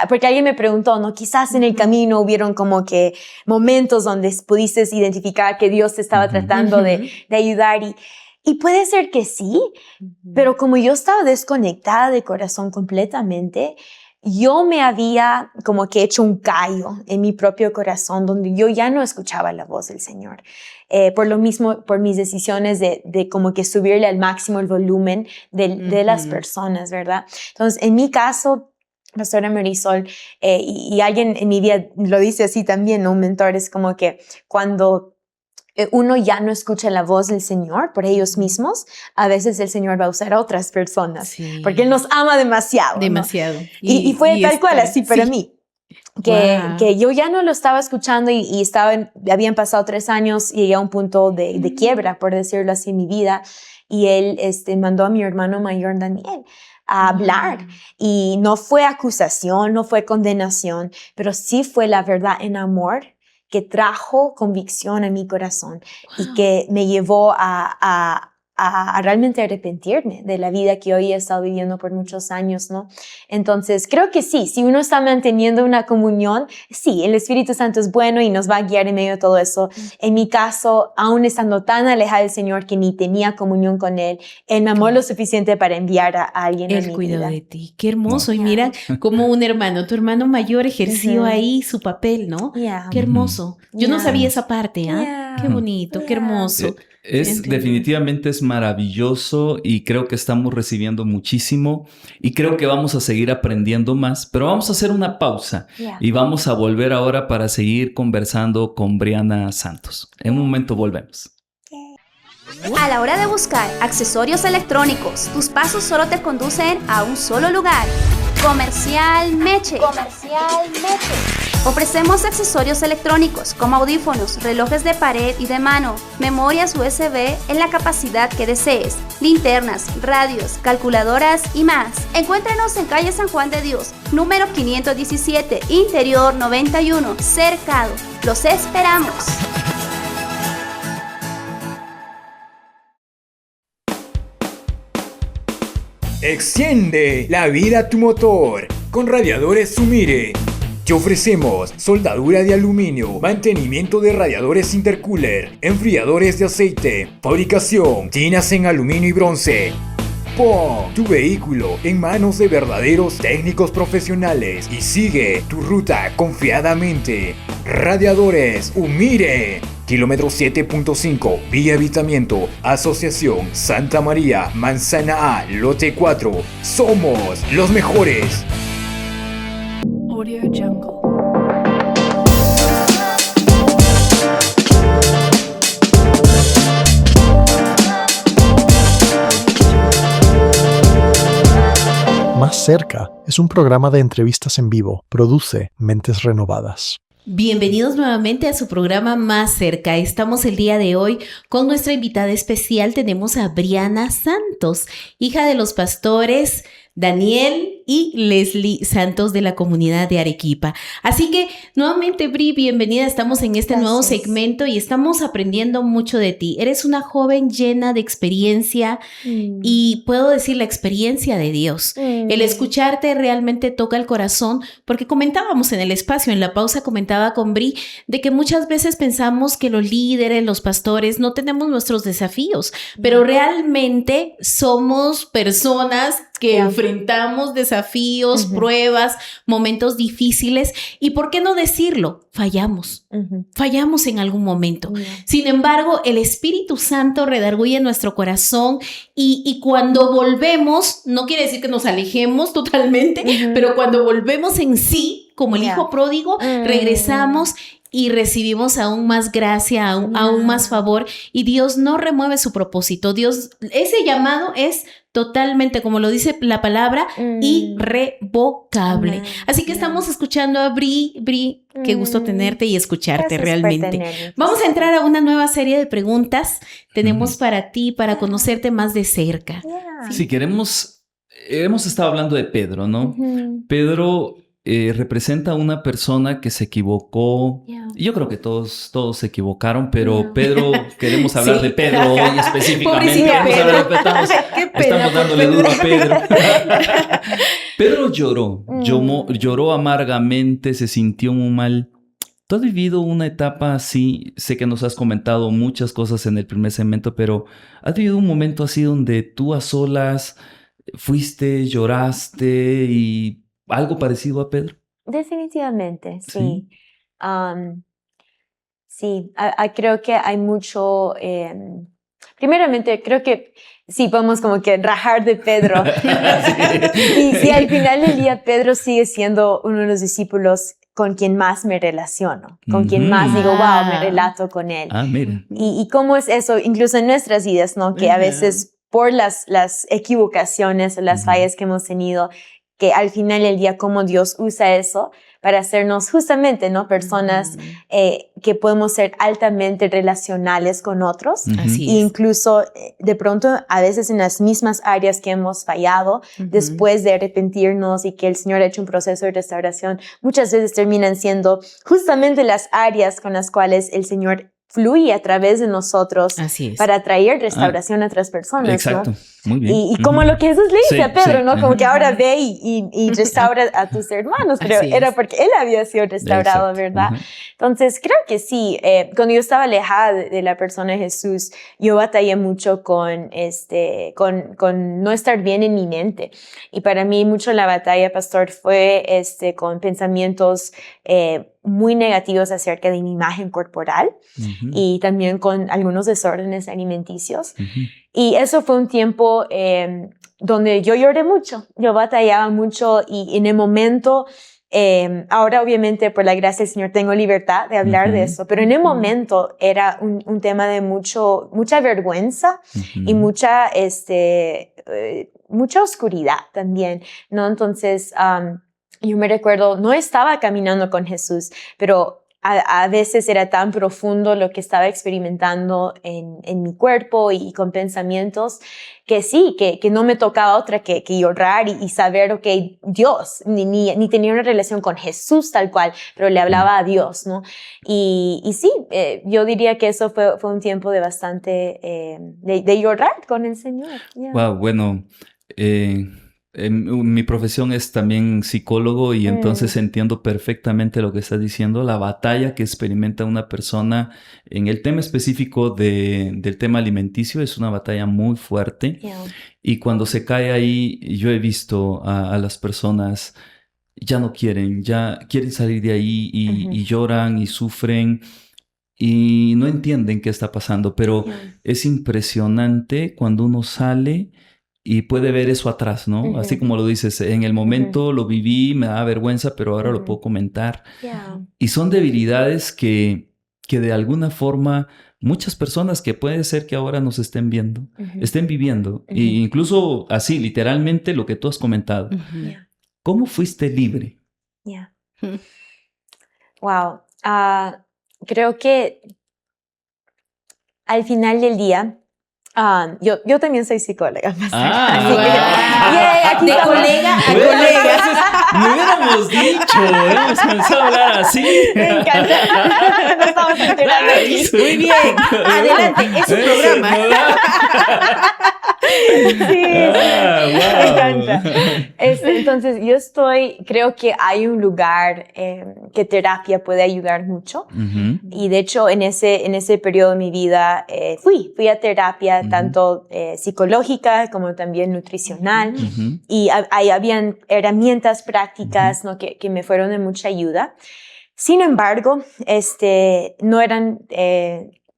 porque alguien me preguntó, ¿no? Quizás en el camino hubieron como que momentos donde pudiste identificar que Dios te estaba tratando de ayudar y puede ser que sí, pero como yo estaba desconectada de corazón completamente, yo me había como que hecho un callo en mi propio corazón donde yo ya no escuchaba la voz del Señor. Por lo mismo, por mis decisiones de como que subirle al máximo el volumen de las personas, ¿verdad? Entonces, en mi caso, Pastora Marisol, y alguien en mi vida lo dice así también, ¿no? Un mentor, es como que cuando uno ya no escucha la voz del Señor por ellos mismos, a veces el Señor va a usar a otras personas, Sí. porque Él nos ama demasiado. ¿no? Demasiado. Y fue tal cual así para mí. Wow. Que yo ya no lo estaba escuchando y habían pasado 3 años y llegué a un punto de quiebra, por decirlo así, en mi vida. Y Él mandó a mi hermano mayor, Daniel, a hablar. Y no fue acusación, no fue condenación, pero sí fue la verdad en amor que trajo convicción a mi corazón y que me llevó a realmente arrepentirme de la vida que hoy he estado viviendo por muchos años, ¿no? Entonces, creo que sí, si uno está manteniendo una comunión, sí, el Espíritu Santo es bueno y nos va a guiar en medio de todo eso. En mi caso, aún estando tan alejada del Señor que ni tenía comunión con Él, Él me amó lo suficiente para enviar a alguien a Él mi cuidó vida. de ti. Qué hermoso. Y Yeah. mira como un hermano, tu hermano mayor ejerció Ujú. ahí su papel, ¿no? Yeah. Qué hermoso. Yo no Yeah. sabía esa parte, ¿ah? Yeah. Qué bonito, qué Yeah. hermoso. Definitivamente es maravilloso y creo que estamos recibiendo muchísimo y creo que vamos a seguir aprendiendo más, pero vamos a hacer una pausa Yeah. y vamos a volver ahora para seguir conversando con Brianna Santos. En un momento volvemos. A la hora de buscar accesorios electrónicos, tus pasos solo te conducen a un solo lugar. Comercial Meche. Ofrecemos accesorios electrónicos como audífonos, relojes de pared y de mano, memorias USB en la capacidad que desees, linternas, radios, calculadoras y más. Encuéntranos en calle San Juan de Dios, número 517, Interior 91, Cercado. ¡Los esperamos! Extiende la vida a tu motor con radiadores Sumire. Te ofrecemos soldadura de aluminio, mantenimiento de radiadores intercooler, enfriadores de aceite, fabricación, tinas en aluminio y bronce. Pon tu vehículo en manos de verdaderos técnicos profesionales y sigue tu ruta confiadamente. Radiadores Umire. Kilómetro 7.5, Vía Habitamiento, Asociación Santa María, Manzana A, Lote 4. Somos los mejores. Audio Jungle. Más cerca es un programa de entrevistas en vivo. Produce Mentes Renovadas. Bienvenidos nuevamente a su programa Más Cerca. Estamos el día de hoy con nuestra invitada especial. Tenemos a Brianna Santos, hija de los pastores Daniel y Leslie Santos de la comunidad de Arequipa. Así que nuevamente, Bri, bienvenida. Estamos en este nuevo segmento y estamos aprendiendo mucho de ti. Eres una joven llena de experiencia y puedo decir la experiencia de Dios. El escucharte realmente toca el corazón, porque comentábamos en el espacio, en la pausa comentaba con Bri, de que muchas veces pensamos que los líderes, los pastores, no tenemos nuestros desafíos, pero realmente somos personas que enfrentamos desafíos, pruebas, momentos difíciles. ¿Y por qué no decirlo? Fallamos. Fallamos en algún momento. Sin embargo, el Espíritu Santo redarguye nuestro corazón y cuando volvemos, no quiere decir que nos alejemos totalmente, pero cuando volvemos en sí, como el hijo pródigo, regresamos y recibimos aún más gracia, aún más favor, y Dios no remueve su propósito. Dios, ese llamado es totalmente, como lo dice la palabra, irrevocable. Así que estamos escuchando a Bri. Bri, qué gusto tenerte y escucharte. Gracias realmente. por tenerme. Vamos a entrar a una nueva serie de preguntas. Tenemos para ti, para conocerte más de cerca. Si queremos, hemos estado hablando de Pedro, ¿no? Pedro representa a una persona que se equivocó. Yo creo que todos se equivocaron, pero Pedro, queremos hablar de Pedro hoy específicamente. Estamos dándole duro a Pedro. Pedro lloró amargamente, se sintió muy mal. ¿Tú has vivido una etapa así? Sé que nos has comentado muchas cosas en el primer segmento, pero ¿has vivido un momento así donde tú a solas fuiste, lloraste y algo parecido a Pedro? Definitivamente, sí. Creo que hay mucho... primeramente, creo que sí, podemos como que rajar de Pedro. Y al final del día, Pedro sigue siendo uno de los discípulos con quien más me relaciono, con quien más digo, wow, me relato con él. Mira. Y cómo es eso, incluso en nuestras vidas, ¿no? Que a veces por las equivocaciones, las fallas que hemos tenido, que al final del día, cómo Dios usa eso para hacernos justamente, ¿no? Personas que podemos ser altamente relacionales con otros. Así E es. incluso, de pronto, a veces en las mismas áreas que hemos fallado, después de arrepentirnos y que el Señor ha hecho un proceso de restauración, muchas veces terminan siendo justamente las áreas con las cuales el Señor fluye a través de nosotros para traer restauración a otras personas, exacto. ¿no? Muy bien. Y como lo que Jesús le dice a Pedro, ¿no? Como que ahora ve y restaura a tus hermanos, pero era porque él había sido restaurado, ¿verdad? Entonces, creo que sí, cuando yo estaba alejada de la persona de Jesús, yo batallé mucho con no estar bien en mi mente. Y para mí mucho la batalla, pastor, fue con pensamientos muy negativos acerca de mi imagen corporal y también con algunos desórdenes alimenticios. Y eso fue un tiempo donde yo lloré mucho, yo batallaba mucho y en el momento, ahora obviamente por la gracia del Señor tengo libertad de hablar de eso, pero en el momento era un tema de mucha vergüenza y mucha oscuridad también, ¿no? Entonces, yo me recuerdo, no estaba caminando con Jesús, pero a veces era tan profundo lo que estaba experimentando en mi cuerpo y con pensamientos que sí, que no me tocaba otra que llorar y saber, ok, Dios, ni tenía una relación con Jesús tal cual, pero le hablaba a Dios, ¿no? Y sí, yo diría que eso fue un tiempo de bastante, de llorar con el Señor. Yeah. Wow, bueno, mi profesión es también psicólogo y entonces entiendo perfectamente lo que estás diciendo, la batalla que experimenta una persona en el tema específico del tema alimenticio es una batalla muy fuerte y cuando se cae ahí yo he visto a las personas ya quieren salir de ahí y lloran y sufren y no entienden qué está pasando, pero es impresionante cuando uno sale y puede ver eso atrás, ¿no? Así como lo dices, en el momento lo viví, me da vergüenza, pero ahora lo puedo comentar. Y son debilidades que de alguna forma muchas personas que puede ser que ahora nos estén viendo, estén viviendo. E incluso así, literalmente lo que tú has comentado. ¿Cómo fuiste libre? Wow. Creo que al final del día, yo también soy psicóloga. De colega a colega. No hubiéramos dicho, hemos comenzado a hablar así. Me encanta. Nos estamos enterando aquí. Muy bien. Adelante, es un programa. Sí, me encanta. Entonces, creo que hay un lugar que terapia puede ayudar mucho. Y de hecho, en ese periodo de mi vida, fui a terapia, tanto psicológica como también nutricional. Y ahí habían herramientas prácticas, ¿no? que me fueron de mucha ayuda. Sin embargo, no eran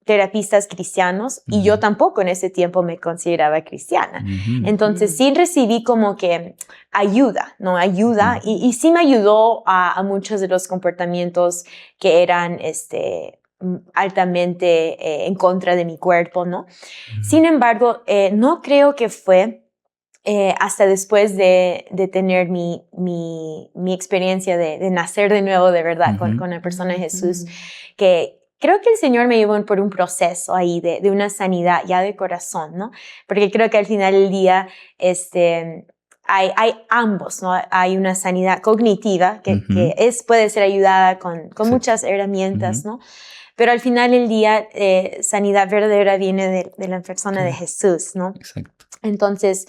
terapistas cristianos y yo tampoco en ese tiempo me consideraba cristiana. Entonces sí recibí como que ayuda, ¿no? Ayuda y sí me ayudó a muchos de los comportamientos que eran altamente en contra de mi cuerpo, ¿no? Sin embargo, no creo que fue hasta después de tener mi experiencia de nacer de nuevo de verdad con la persona de Jesús, que creo que el Señor me llevó por un proceso ahí de una sanidad ya de corazón, ¿no? Porque creo que al final del día, hay ambos, ¿no? Hay una sanidad cognitiva que puede ser ayudada con muchas herramientas, ¿no? Pero al final del día, sanidad verdadera viene de la persona de Jesús, ¿no? Exacto. Entonces,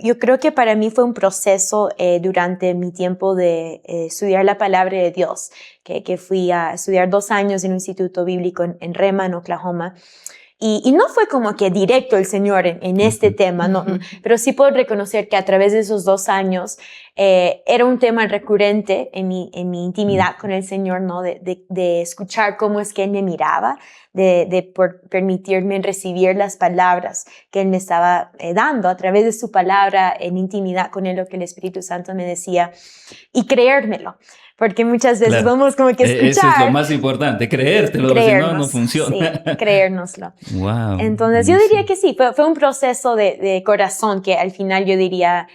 yo creo que para mí fue un proceso durante mi tiempo de estudiar la palabra de Dios, que fui a estudiar 2 años en un instituto bíblico en Reman, Oklahoma. Y no fue como que directo el Señor en este tema, ¿no? Pero sí puedo reconocer que a través de esos 2 años era un tema recurrente en mi intimidad con el Señor, ¿no? De escuchar cómo es que Él me miraba, de permitirme recibir las palabras que Él me estaba dando a través de su palabra en intimidad con Él, lo que el Espíritu Santo me decía, y creérmelo. Porque muchas veces vamos como que escuchar. Eso es lo más importante, creértelo, si no funciona. Sí, creérnoslo. Wow. Entonces yo diría que sí, fue un proceso de corazón que al final yo diría,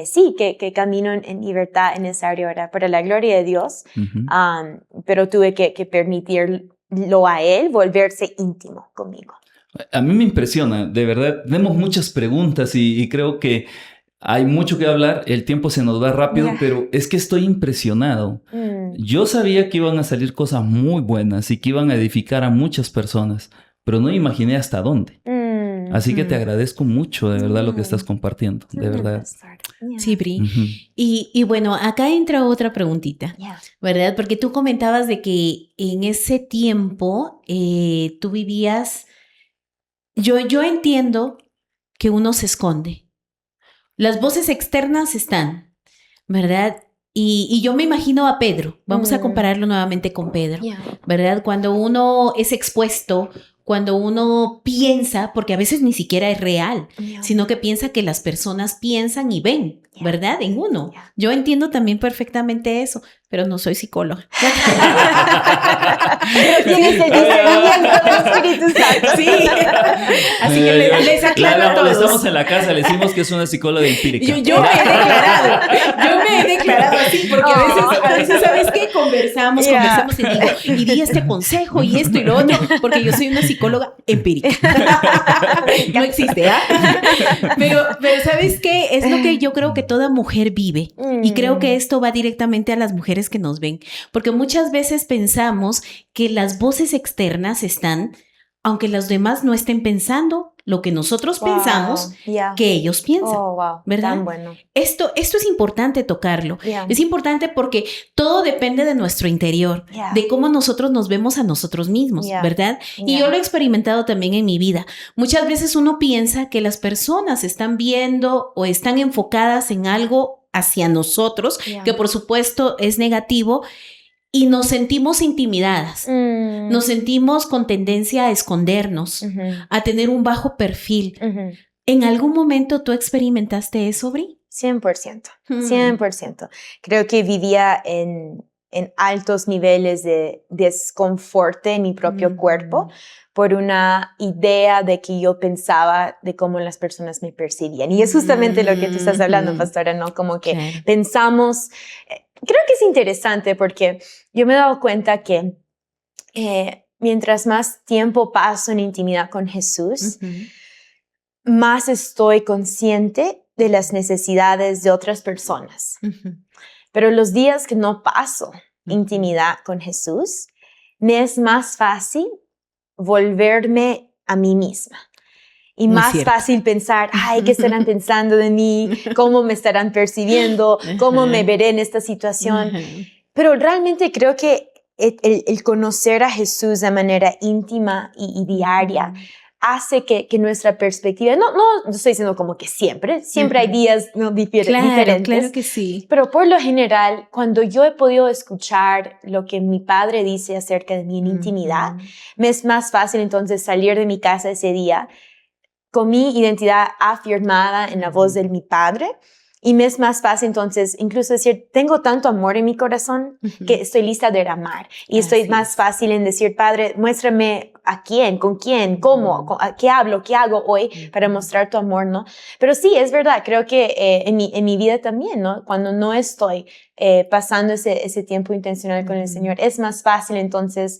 sí, que camino en libertad en esa área ahora, para la gloria de Dios, pero tuve que permitirlo a Él volverse íntimo conmigo. A mí me impresiona, de verdad, tenemos muchas preguntas y creo que hay mucho que hablar, el tiempo se nos va rápido, pero es que estoy impresionado. Yo sabía que iban a salir cosas muy buenas y que iban a edificar a muchas personas, pero no imaginé hasta dónde. Así que te agradezco mucho, de verdad, lo que estás compartiendo, de verdad. Sí, Bri. Y bueno, acá entra otra preguntita, ¿verdad? Porque tú comentabas de que en ese tiempo tú vivías... Yo entiendo que uno se esconde. Las voces externas están, ¿verdad? Y yo me imagino a Pedro, vamos a compararlo nuevamente con Pedro, ¿verdad? Cuando uno es expuesto, cuando uno piensa, porque a veces ni siquiera es real, sino que piensa que las personas piensan y ven, ¿verdad? En uno. Yo entiendo también perfectamente eso, pero no soy psicóloga. Tienes el discernimiento del Espíritu Santo. Sí. Así que les aclaro a todos. Estamos en la casa, le decimos que es una psicóloga empírica. Yo me he declarado así, porque a veces ¿sabes qué? Conversamos y digo, y di este consejo y esto y lo otro, porque yo soy una psicóloga empírica. No existe, ¿ah? Pero ¿sabes qué? Es lo que yo creo que toda mujer vive. Y creo que esto va directamente a las mujeres que nos ven. Porque muchas veces pensamos que las voces externas están, aunque los demás no estén pensando lo que nosotros pensamos que ellos piensan. ¿Verdad? Tan bueno. Esto es importante tocarlo. Es importante porque todo depende de nuestro interior, de cómo nosotros nos vemos a nosotros mismos, ¿verdad? Y yo lo he experimentado también en mi vida. Muchas veces uno piensa que las personas están viendo o están enfocadas en algo hacia nosotros, que por supuesto es negativo, y nos sentimos intimidadas, nos sentimos con tendencia a escondernos, a tener un bajo perfil. ¿En algún momento tú experimentaste eso, Bri? 100%, 100%. Creo que vivía en altos niveles de desconforto en mi propio cuerpo por una idea de que yo pensaba de cómo las personas me percibían. Y es justamente lo que tú estás hablando, pastora, ¿no? Como que pensamos... Creo que es interesante porque yo me he dado cuenta que mientras más tiempo paso en intimidad con Jesús, más estoy consciente de las necesidades de otras personas. Pero los días que no paso intimidad con Jesús, me es más fácil volverme a mí misma. Y muy más cierto. Fácil pensar, ay, ¿qué estarán pensando de mí? ¿Cómo me estarán percibiendo? ¿Cómo me veré en esta situación? Pero realmente creo que el conocer a Jesús de manera íntima y diaria hace que nuestra perspectiva, no estoy diciendo como que siempre hay días diferentes. Claro que sí. Pero por lo general, cuando yo he podido escuchar lo que mi padre dice acerca de mí en intimidad, me es más fácil entonces salir de mi casa ese día con mi identidad afirmada en la voz de mi padre. Y me es más fácil entonces incluso decir, tengo tanto amor en mi corazón que estoy lista de amar. Y estoy más fácil en decir, Padre, muéstrame a quién, con quién, cómo, qué hablo, qué hago hoy para mostrar tu amor, ¿no? Pero sí, es verdad, creo que en mi vida también, ¿no? Cuando no estoy pasando ese tiempo intencional con el Señor, es más fácil entonces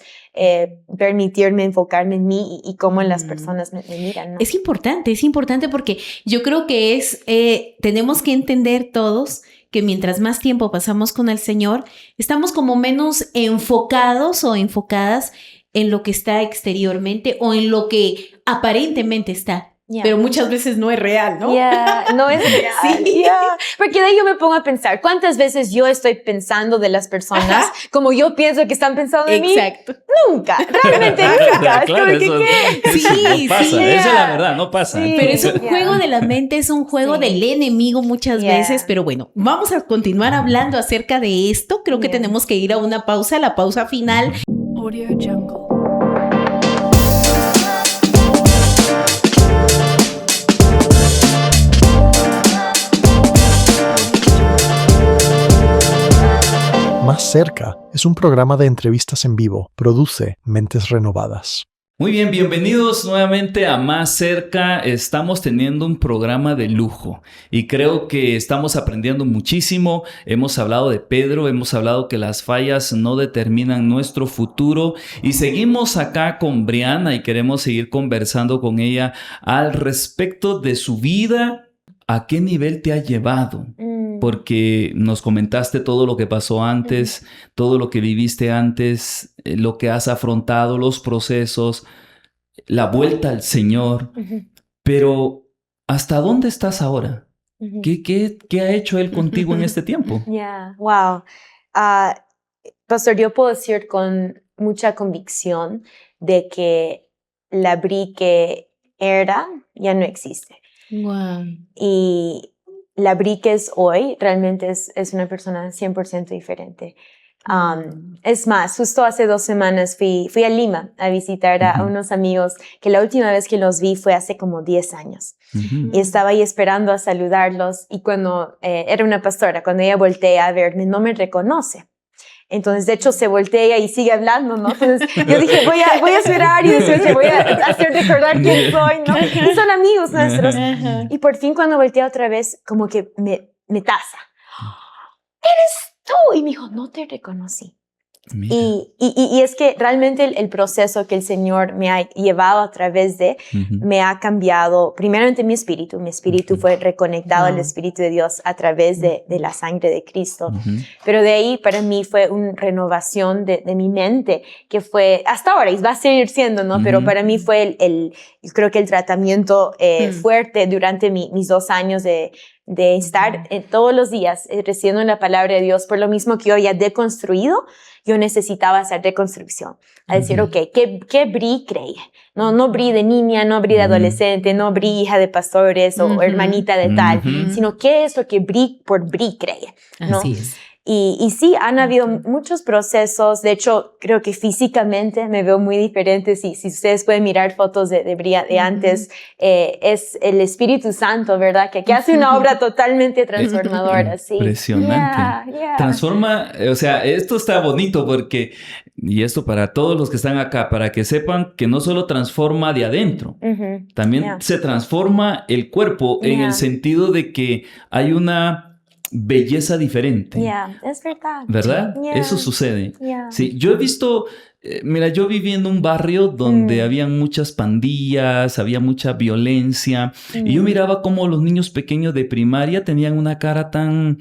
permitirme enfocarme en mí y cómo las personas me miran, ¿no? Es importante porque yo creo que tenemos que entender todos que mientras más tiempo pasamos con el Señor, estamos como menos enfocados o enfocadas en lo que está exteriormente o en lo que aparentemente está pero muchas veces no es real, ¿no? No es real. Sí. Porque de ahí yo me pongo a pensar, ¿cuántas veces yo estoy pensando de las personas como yo pienso que están pensando de mí? Exacto. Nunca, realmente nunca. Es Claro, como que, eso Sí, no pasa. sí. Esa es la verdad, no pasa. Sí. Pero es un juego de la mente, es un juego del enemigo muchas veces, pero bueno, vamos a continuar hablando acerca de esto. Creo que tenemos que ir a una pausa, la pausa final. Audio Jungle. Más cerca es un programa de entrevistas en vivo. Produce Mentes Renovadas. Muy bien, bienvenidos nuevamente a Más Cerca. Estamos teniendo un programa de lujo y creo que estamos aprendiendo muchísimo. Hemos hablado de Pedro, hemos hablado que las fallas no determinan nuestro futuro y seguimos acá con Brianna y queremos seguir conversando con ella al respecto de su vida. ¿A qué nivel te ha llevado? Porque nos comentaste todo lo que pasó antes, todo lo que viviste antes, lo que has afrontado, los procesos, la vuelta al Señor. Pero, ¿hasta dónde estás ahora? ¿Qué ha hecho Él contigo en este tiempo? Wow. Pastor, yo puedo decir con mucha convicción de que la Bri que era ya no existe. Wow. Y la Bri que es hoy realmente es una persona 100% diferente. Es más, justo hace 2 semanas fui a Lima a visitar a unos amigos que la última vez que los vi fue hace como 10 años. Y estaba ahí esperando a saludarlos y cuando era una pastora, cuando ella voltea a verme, no me reconoce. Entonces, de hecho, se voltea y sigue hablando, ¿no? Entonces, yo dije, voy a esperar y después te voy a hacer recordar quién soy, ¿no? Y son amigos nuestros. Y por fin, cuando voltea otra vez, como que me taza. ¡Eres tú! Y me dijo, no te reconocí. Y es que realmente el proceso que el Señor me ha llevado a través de, me ha cambiado, primeramente mi espíritu fue reconectado al Espíritu de Dios a través de la sangre de Cristo, pero de ahí para mí fue una renovación de mi mente, que fue, hasta ahora, y va a seguir siendo, ¿no? Pero para mí fue creo que el tratamiento fuerte durante mis 2 años de estar todos los días recibiendo la palabra de Dios, por lo mismo que yo ya deconstruido, yo necesitaba hacer reconstrucción. A decir, ok, ¿qué Bri cree? No Bri de niña, no Bri de adolescente, no Bri hija de pastores o hermanita de tal, sino qué es lo que Bri cree, ¿no? Así es. Y sí, han habido muchos procesos. De hecho, creo que físicamente me veo muy diferente. Si ustedes pueden mirar fotos de Bri de antes, es el Espíritu Santo, ¿verdad? Que hace una obra totalmente transformadora. Sí. Impresionante. Transforma, o sea, esto está bonito porque, y esto para todos los que están acá, para que sepan que no solo transforma de adentro, también se transforma el cuerpo en el sentido de que hay una belleza diferente. Es verdad. ¿Verdad? Eso sucede. Sí, yo he visto, mira, yo viví en un barrio donde habían muchas pandillas, había mucha violencia, y yo miraba cómo los niños pequeños de primaria tenían una cara tan,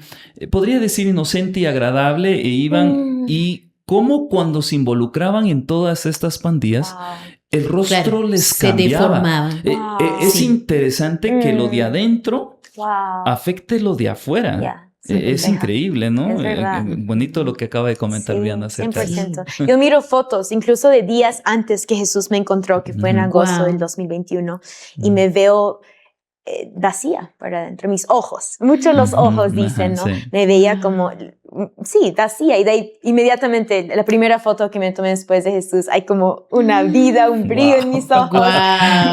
podría decir, inocente y agradable, e iban, y cómo cuando se involucraban en todas estas pandillas, el rostro les cambiaba. Se deformaba. Es interesante que lo de adentro afecte lo de afuera. Es increíble, ¿no? Bonito lo que acaba de comentar Brianna acerca de eso. 100%. Yo miro fotos, incluso de días antes que Jesús me encontró, que fue en agosto del 2021, y me veo vacía por adentro, mis ojos. Muchos los ojos dicen, ¿no? Sí. Me veía como, vacía. Y de ahí, inmediatamente, la primera foto que me tomé después de Jesús, hay como una vida, un brillo en mis ojos.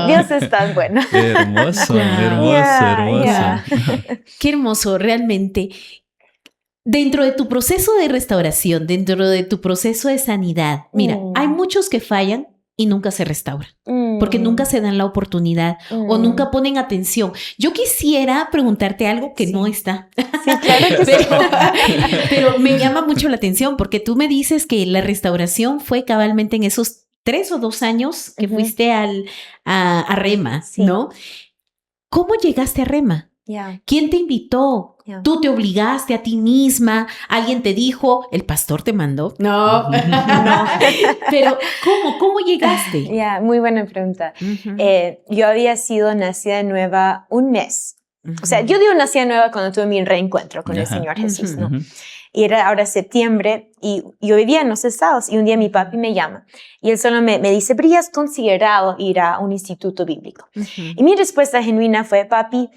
Dios es tan bueno. Qué hermoso, hermoso. Qué hermoso, realmente. Dentro de tu proceso de restauración, dentro de tu proceso de sanidad, mira, hay muchos que fallan y nunca se restauran, porque nunca se dan la oportunidad o nunca ponen atención. Yo quisiera preguntarte algo que no está, claro que pero me llama mucho la atención, porque tú me dices que la restauración fue cabalmente en esos 3 o 2 años que fuiste a Rema, ¿no? ¿Cómo llegaste a Rema? ¿Quién te invitó? Yeah. ¿Tú te obligaste a ti misma? ¿Alguien te dijo? ¿El pastor te mandó? No. No. Pero, ¿cómo llegaste? Muy buena pregunta. Ujú. Yo había sido nacida de nueva un mes. O sea, yo digo nacida nueva cuando tuve mi reencuentro con el Ajá. Señor Jesús, ¿no? Ujú. Y era ahora septiembre y yo vivía en los Estados y un día mi papi me llama y él solo me dice, Bri, ¿has considerado ir a un instituto bíblico? Y mi respuesta genuina fue, papi,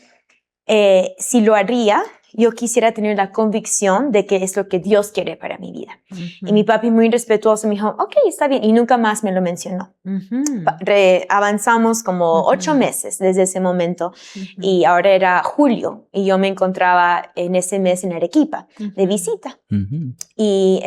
si lo haría, yo quisiera tener la convicción de que es lo que Dios quiere para mi vida. Y mi papi muy respetuoso me dijo, ok, está bien, y nunca más me lo mencionó. Avanzamos como 8 meses desde ese momento y ahora era julio y yo me encontraba en ese mes en Arequipa de visita. Ujú. Y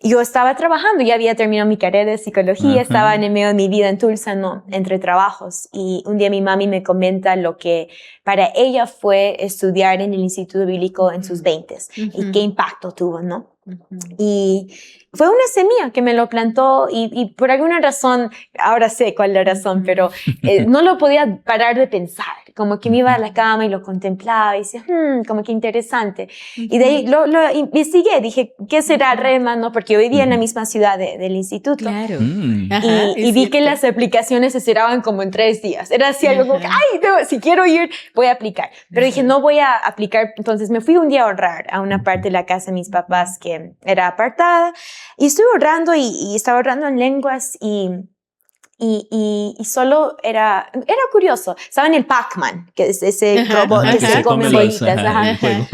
yo estaba trabajando, ya había terminado mi carrera de psicología, Ajá. estaba en el medio de mi vida en Tulsa, ¿no? Entre trabajos. Y un día mi mami me comenta lo que para ella fue estudiar en el Instituto Bíblico en sus 20s y qué impacto tuvo, ¿no? Y fue una semilla que me lo plantó y por alguna razón, ahora sé cuál es la razón, pero no lo podía parar de pensar. Como que me iba a la cama y lo contemplaba y decía, como que interesante. Y de ahí lo investigué, dije, ¿qué será Rema? ¿No? Porque yo vivía en la misma ciudad del instituto. Claro. Mm. Ajá, Y vi que las aplicaciones se cerraban como en 3 días. Era así algo como que, ay, no, si quiero ir, voy a aplicar. Pero dije, no voy a aplicar. Entonces me fui un día a ahorrar a una parte de la casa de mis papás que era apartada. Y estuve ahorrando y estaba ahorrando en lenguas y solo era curioso. Estaba en el Pac-Man, que es ese robot que se come bolitas. el juego.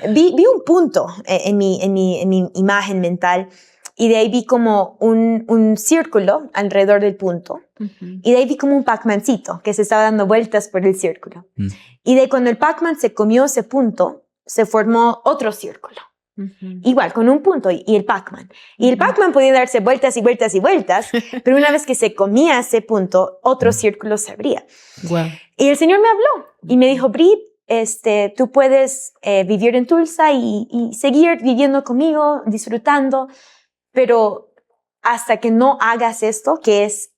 Vi un punto en mi imagen mental y de ahí vi como un círculo alrededor del punto y de ahí vi como un Pac-Mancito que se estaba dando vueltas por el círculo. Y de ahí cuando el Pac-Man se comió ese punto, se formó otro círculo. Igual, con un punto y el Pac-Man. Y el Pac-Man podía darse vueltas y vueltas y vueltas, pero una vez que se comía ese punto, otro círculo se abría. Wow. Y el Señor me habló y me dijo, Bri, tú puedes vivir en Tulsa y seguir viviendo conmigo, disfrutando, pero hasta que no hagas esto, que es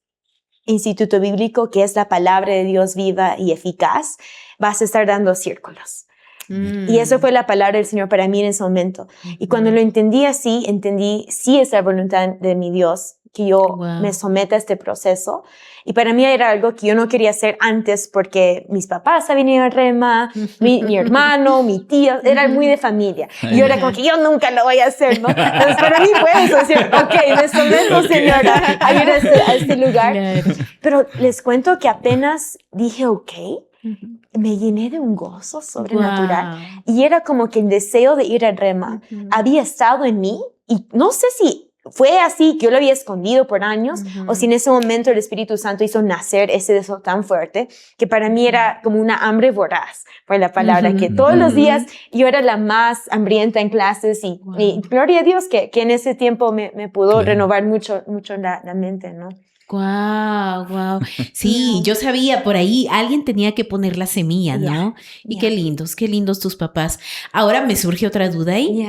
Instituto Bíblico, que es la palabra de Dios viva y eficaz, vas a estar dando círculos. Y eso fue la palabra del Señor para mí en ese momento. Y cuando lo entendí así, entendí sí es la voluntad de mi Dios, que yo me someta a este proceso. Y para mí era algo que yo no quería hacer antes porque mis papás habían ido a Rema, mi hermano, mi tía, era muy de familia. Y yo era como que yo nunca lo voy a hacer, ¿no? Entonces para mí fue eso, decir, ok, me someto, señora, a ir a este lugar. Claro. Pero les cuento que apenas dije, ok, me llené de un gozo sobrenatural. Y era como que el deseo de ir a Rema había estado en mí y no sé si fue así que yo lo había escondido por años o si en ese momento el Espíritu Santo hizo nacer ese deseo tan fuerte que para mí era como una hambre voraz por la palabra, que todos los días yo era la más hambrienta en clases y gloria a Dios que en ese tiempo me pudo renovar mucho la mente, ¿no? Wow. Sí, yo sabía por ahí, alguien tenía que poner la semilla, ¿no? Y qué lindos tus papás. Ahora me surge otra duda ahí.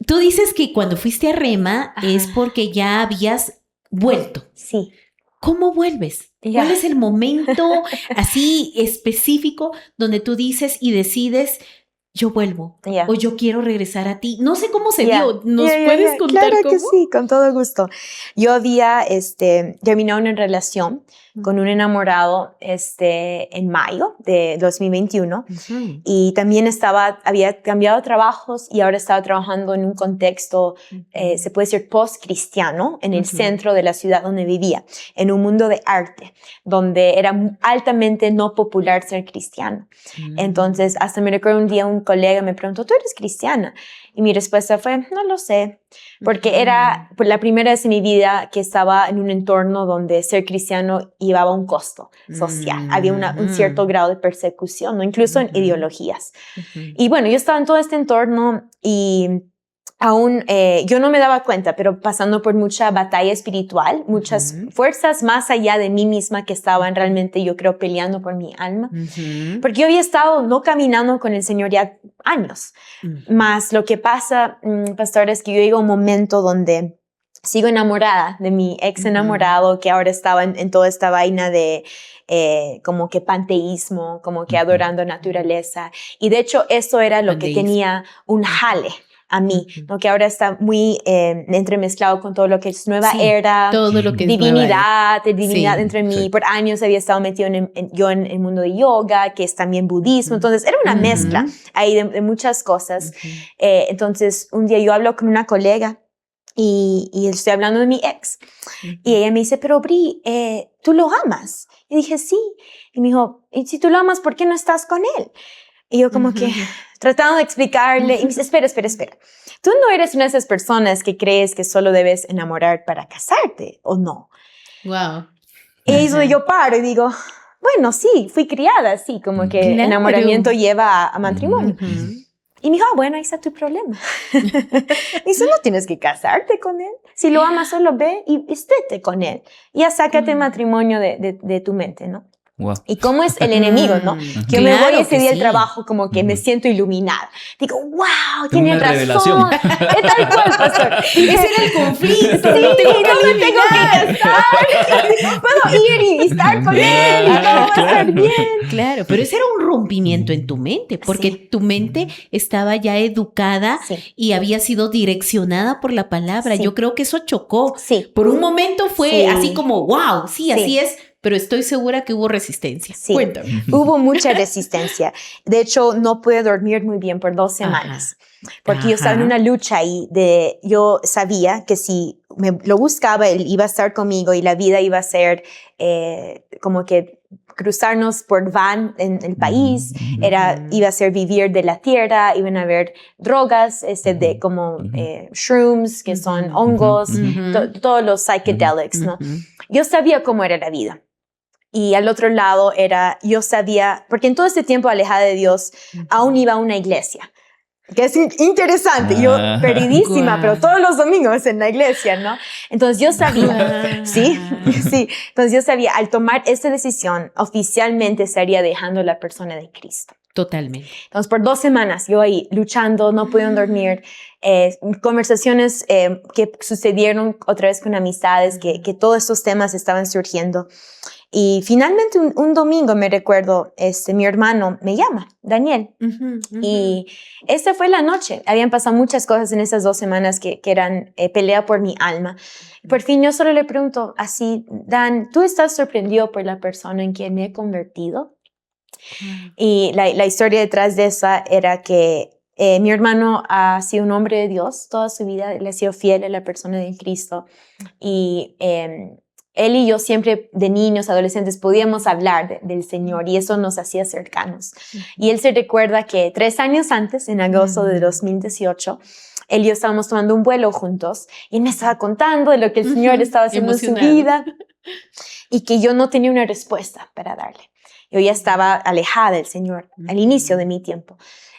Tú dices que cuando fuiste a Rema es porque ya habías vuelto. Sí. ¿Cómo vuelves? ¿Cuál es el momento así específico donde tú dices y decides, yo vuelvo o yo quiero regresar a ti? No sé cómo se dio. ¿Nos puedes contar claro cómo? Que sí, con todo gusto. Yo había terminado una relación con un enamorado en mayo de 2021 y también había cambiado trabajos y ahora estaba trabajando en un contexto, se puede decir post-cristiano, en el centro de la ciudad donde vivía, en un mundo de arte, donde era altamente no popular ser cristiano. Entonces, hasta me recuerdo un día un colega me preguntó, ¿tú eres cristiana? Y mi respuesta fue, no lo sé, porque era por la primera vez en mi vida que estaba en un entorno donde ser cristiano llevaba un costo social. Había un cierto grado de persecución, ¿no? Incluso en ideologías. Y bueno, yo estaba en todo este entorno y aún yo no me daba cuenta, pero pasando por mucha batalla espiritual, muchas fuerzas más allá de mí misma que estaban realmente, yo creo, peleando por mi alma. Porque yo había estado no caminando con el Señor ya años. Más lo que pasa, pastor, es que yo llego a un momento donde sigo enamorada de mi ex enamorado, que ahora estaba en toda esta vaina de como que panteísmo, como que adorando naturaleza. Y de hecho eso era lo que tenía un jale a mí, ¿no? Que ahora está muy entremezclado con todo lo que es nueva era, todo lo que divinidad sí, entre mí. Por años había estado metido yo en el mundo de yoga, que es también budismo. Entonces era una mezcla ahí de muchas cosas. Entonces un día yo hablo con una colega y estoy hablando de mi ex. Y ella me dice, pero Bri, ¿tú lo amas? Y dije, sí. Y me dijo, ¿y si tú lo amas, por qué no estás con él? Y yo como que tratando de explicarle, y me dice, espera. Tú no eres una de esas personas que crees que solo debes enamorar para casarte, ¿o no? Wow. Y ahí es donde yo paro y digo, bueno, sí, fui criada así, como que enamoramiento lleva a matrimonio. Y me dijo, bueno, ahí está tu problema. Me dice, no tienes que casarte con él. Si lo amas, solo ve y estéte con él. Y ya sácate matrimonio de tu mente, ¿no? Wow. Y cómo es el enemigo, ¿no? Que yo me voy ese día al trabajo como que me siento iluminada. Digo, wow, tiene razón. Revelación. Es tal cual, pastor. Ese era el conflicto. Sí, no me tengo que casar. Puedo ir y estar con él y todo va a estar bien. Claro, pero ese era un rompimiento en tu mente, porque tu mente estaba ya educada y había sido direccionada por la palabra. Yo creo que eso chocó. Por un momento fue así como, wow, así es. Pero estoy segura que hubo resistencia. Sí, cuéntame. Hubo mucha resistencia. De hecho, no pude dormir muy bien por 2 semanas. Porque yo estaba en una lucha ahí yo sabía que si lo buscaba, él iba a estar conmigo y la vida iba a ser como que cruzarnos por van en el país, iba a ser vivir de la tierra, iban a haber drogas, como shrooms, que son hongos, todos los psychedelics, ¿no? Yo sabía cómo era la vida. Y al otro lado yo sabía, porque en todo este tiempo alejada de Dios, aún iba a una iglesia. Que es interesante, yo perdidísima, pero todos los domingos en la iglesia, ¿no? Entonces yo sabía, sí, entonces yo sabía, al tomar esta decisión, oficialmente estaría dejando la persona de Cristo. Totalmente. Entonces por 2 semanas yo ahí luchando, no pude dormir, conversaciones que sucedieron otra vez con amistades, que todos estos temas estaban surgiendo. Y finalmente un domingo me recuerdo, mi hermano me llama, Daniel, y esa fue la noche. Habían pasado muchas cosas en esas 2 semanas que eran pelea por mi alma. Por fin yo solo le pregunto así, Dan, ¿tú estás sorprendido por la persona en quien me he convertido? Y la historia detrás de esa era que mi hermano ha sido un hombre de Dios toda su vida, le ha sido fiel a la persona de Cristo, y él y yo siempre de niños, adolescentes, podíamos hablar del Señor y eso nos hacía cercanos. Y él se recuerda que 3 años antes, en agosto de 2018, él y yo estábamos tomando un vuelo juntos y él me estaba contando de lo que el Señor estaba haciendo en su vida y que yo no tenía una respuesta para darle. Yo ya estaba alejada del Señor al inicio de mi tiempo.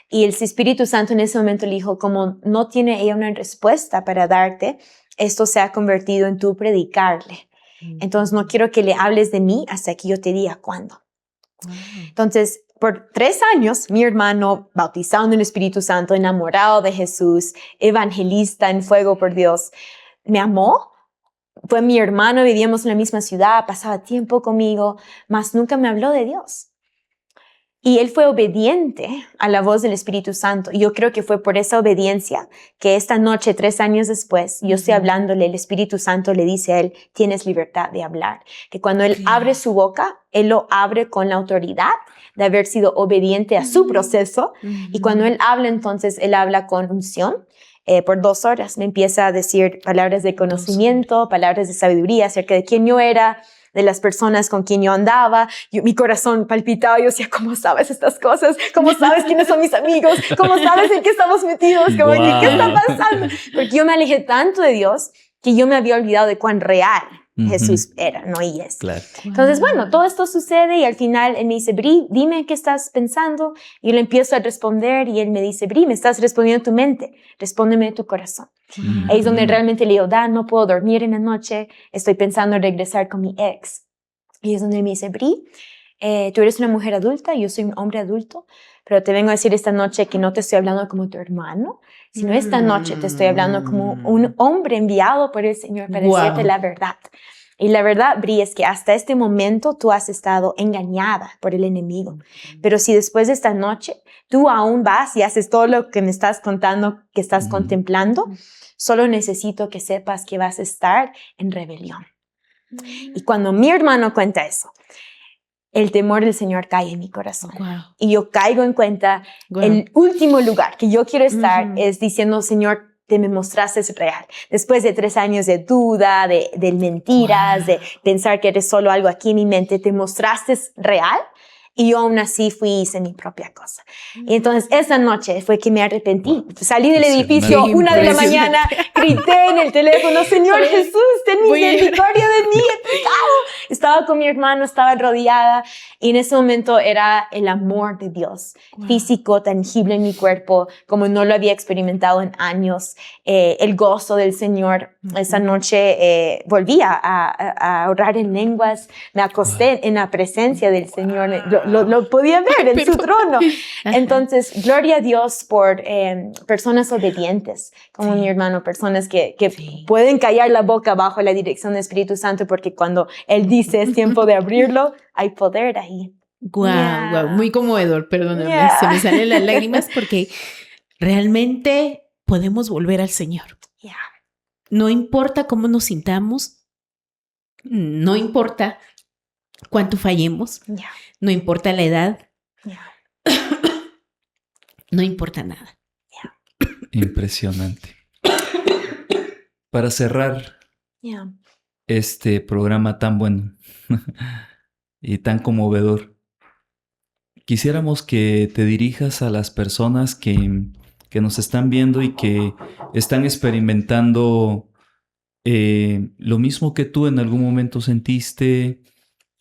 Y el Espíritu Santo en ese momento le dijo, como no tiene ella una respuesta para darte, esto se ha convertido en tu predicarle. Entonces no quiero que le hables de mí hasta que yo te diga cuándo. Entonces, por 3 años, mi hermano, bautizado en el Espíritu Santo, enamorado de Jesús, evangelista en fuego por Dios, me amó. Fue mi hermano, vivíamos en la misma ciudad, pasaba tiempo conmigo, mas nunca me habló de Dios. Y él fue obediente a la voz del Espíritu Santo. Y yo creo que fue por esa obediencia que esta noche, 3 años después, yo estoy hablándole, el Espíritu Santo le dice a él, tienes libertad de hablar. Que cuando él abre su boca, él lo abre con la autoridad de haber sido obediente a su proceso. Y cuando él habla, entonces, él habla con unción. Por 2 horas me empieza a decir palabras de conocimiento, palabras de sabiduría acerca de quién yo era, de las personas con quien yo andaba. Mi corazón palpitaba, yo decía, ¿cómo sabes estas cosas? ¿Cómo sabes quiénes son mis amigos? ¿Cómo sabes en qué estamos metidos? Como, ¿qué está pasando? Porque yo me alejé tanto de Dios que yo me había olvidado de cuán real Jesús era, ¿no? Y es. Claro. Entonces, bueno, todo esto sucede y al final él me dice, Bri, dime qué estás pensando. Y yo le empiezo a responder y él me dice, Bri, me estás respondiendo en tu mente, respóndeme de tu corazón. Ahí es donde realmente le digo, Dan, no puedo dormir en la noche, estoy pensando en regresar con mi ex. Y es donde me dice, Bri, tú eres una mujer adulta, yo soy un hombre adulto, pero te vengo a decir esta noche que no te estoy hablando como tu hermano, sino esta noche te estoy hablando como un hombre enviado por el Señor para decirte la verdad. Y la verdad, Bri, es que hasta este momento tú has estado engañada por el enemigo. Pero si después de esta noche tú aún vas y haces todo lo que me estás contando, que estás contemplando, solo necesito que sepas que vas a estar en rebelión. Y cuando mi hermano cuenta eso, el temor del Señor cae en mi corazón. Wow. Y yo caigo en cuenta, el último lugar que yo quiero estar es diciendo, Señor, te me mostraste real. Después de 3 años de duda, de mentiras, de pensar que eres solo algo aquí en mi mente, te mostraste real. Y yo aún así fui y hice mi propia cosa. Y entonces esa noche fue que me arrepentí. Salí del edificio 1 de la mañana, grité en el teléfono, Señor Jesús, ten misericordia de mí, he pecado. Estaba con mi hermano, estaba rodeada. Y en ese momento era el amor de Dios, físico, tangible en mi cuerpo, como no lo había experimentado en años. El gozo del Señor. Esa noche volví a orar en lenguas. Me acosté en la presencia del Señor. Lo podía ver en su trono. Entonces, gloria a Dios por personas obedientes, como mi hermano, personas que pueden callar la boca bajo la dirección del Espíritu Santo, porque cuando Él dice es tiempo de abrirlo, hay poder ahí. Guau, muy conmovedor, perdóname, se me salen las lágrimas porque realmente podemos volver al Señor. No importa cómo nos sintamos, no importa cuánto fallemos, no importa la edad, no importa nada. Impresionante. Para cerrar este programa tan bueno y tan conmovedor, quisiéramos que te dirijas a las personas que nos están viendo y que están experimentando lo mismo que tú en algún momento sentiste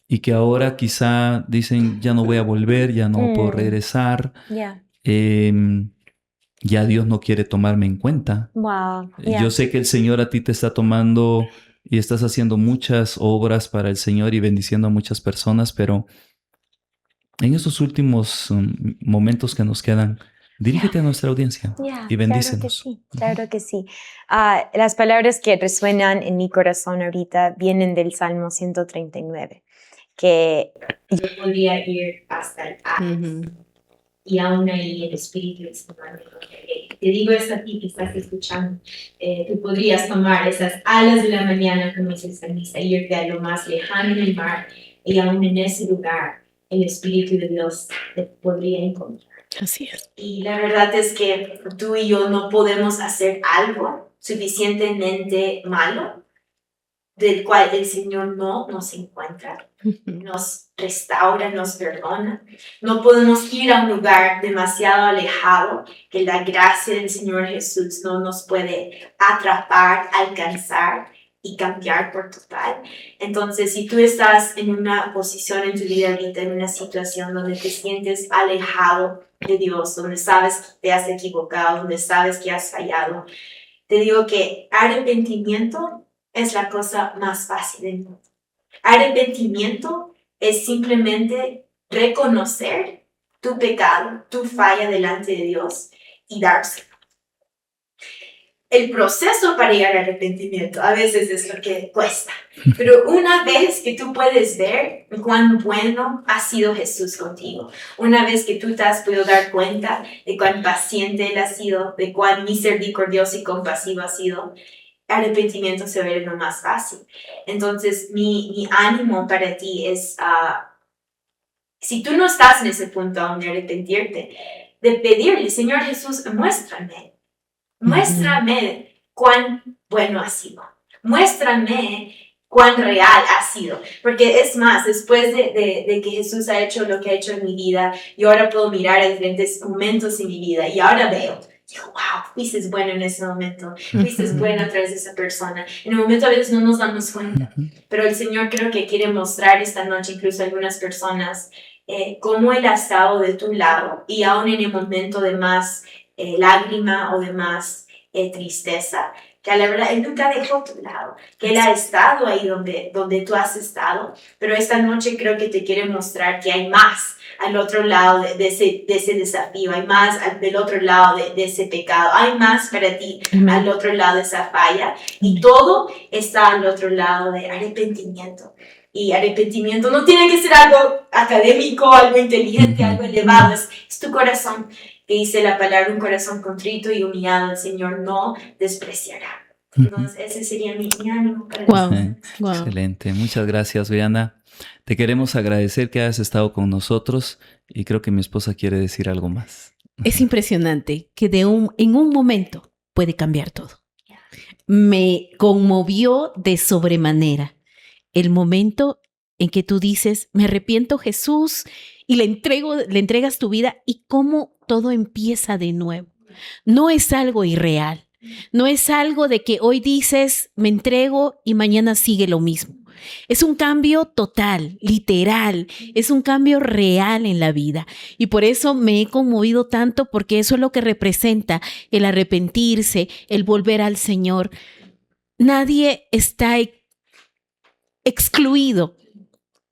y que ahora quizá dicen, ya no voy a volver, ya no puedo regresar, ya Dios no quiere tomarme en cuenta. Yo sé que el Señor a ti te está tomando y estás haciendo muchas obras para el Señor y bendiciendo a muchas personas, pero en esos últimos momentos que nos quedan, dirígete a nuestra audiencia y bendícenos. Claro que sí. Las palabras que resuenan en mi corazón ahorita vienen del Salmo 139, que yo podría ir hasta el Hades y aún ahí el Espíritu del Señor. Te digo esto a ti que estás escuchando. Tú podrías tomar esas alas de la mañana, como dice el salmista, y irte a lo más lejano del mar, y aún en ese lugar el Espíritu de Dios te podría encontrar. Así es. Y la verdad es que tú y yo no podemos hacer algo suficientemente malo del cual el Señor no nos encuentra, nos restaura, nos perdona. No podemos ir a un lugar demasiado alejado que la gracia del Señor Jesús no nos puede atrapar, alcanzar y cambiar por total. Entonces, si tú estás en una posición en tu vida ahorita, en una situación donde te sientes alejado de Dios, donde sabes que te has equivocado, donde sabes que has fallado, te digo que arrepentimiento es la cosa más fácil del mundo. Arrepentimiento es simplemente reconocer tu pecado, tu falla delante de Dios y dárselo. El proceso para llegar al arrepentimiento a veces es lo que cuesta. Pero una vez que tú puedes ver cuán bueno ha sido Jesús contigo, una vez que tú te has podido dar cuenta de cuán paciente Él ha sido, de cuán misericordioso y compasivo ha sido, arrepentimiento se ve lo más fácil. Entonces, mi ánimo para ti es, si tú no estás en ese punto aún de arrepentirte, de pedirle, Señor Jesús, muéstrame cuán bueno ha sido. Muéstrame cuán real ha sido. Porque es más, después de que Jesús ha hecho lo que ha hecho en mi vida, yo ahora puedo mirar a diferentes momentos en mi vida y ahora veo, digo, wow, fuiste bueno en ese momento, fuiste bueno a través de esa persona. En el momento a veces no nos damos cuenta, pero el Señor creo que quiere mostrar esta noche, incluso a algunas personas, cómo Él ha estado de tu lado y aún en el momento de más lágrima o de más tristeza, que la verdad Él nunca dejó tu lado, que Él ha estado ahí donde tú has estado, pero esta noche creo que te quiere mostrar que hay más al otro lado de ese desafío, hay más del otro lado de ese pecado, hay más para ti al otro lado de esa falla, y todo está al otro lado de arrepentimiento. Y arrepentimiento no tiene que ser algo académico, algo inteligente, algo elevado, es tu corazón. Que dice la palabra, un corazón contrito y humillado, el Señor no despreciará. Entonces, ese sería mi ánimo para wow. Excelente. Muchas gracias, Brianna. Te queremos agradecer que hayas estado con nosotros y creo que mi esposa quiere decir algo más. Es impresionante que en un momento puede cambiar todo. Me conmovió de sobremanera el momento en que tú dices, me arrepiento, Jesús, y le entregas tu vida y cómo todo empieza de nuevo. No es algo irreal. No es algo de que hoy dices, me entrego y mañana sigue lo mismo. Es un cambio total, literal, es un cambio real en la vida. Y por eso me he conmovido tanto, porque eso es lo que representa el arrepentirse, el volver al Señor. Nadie está excluido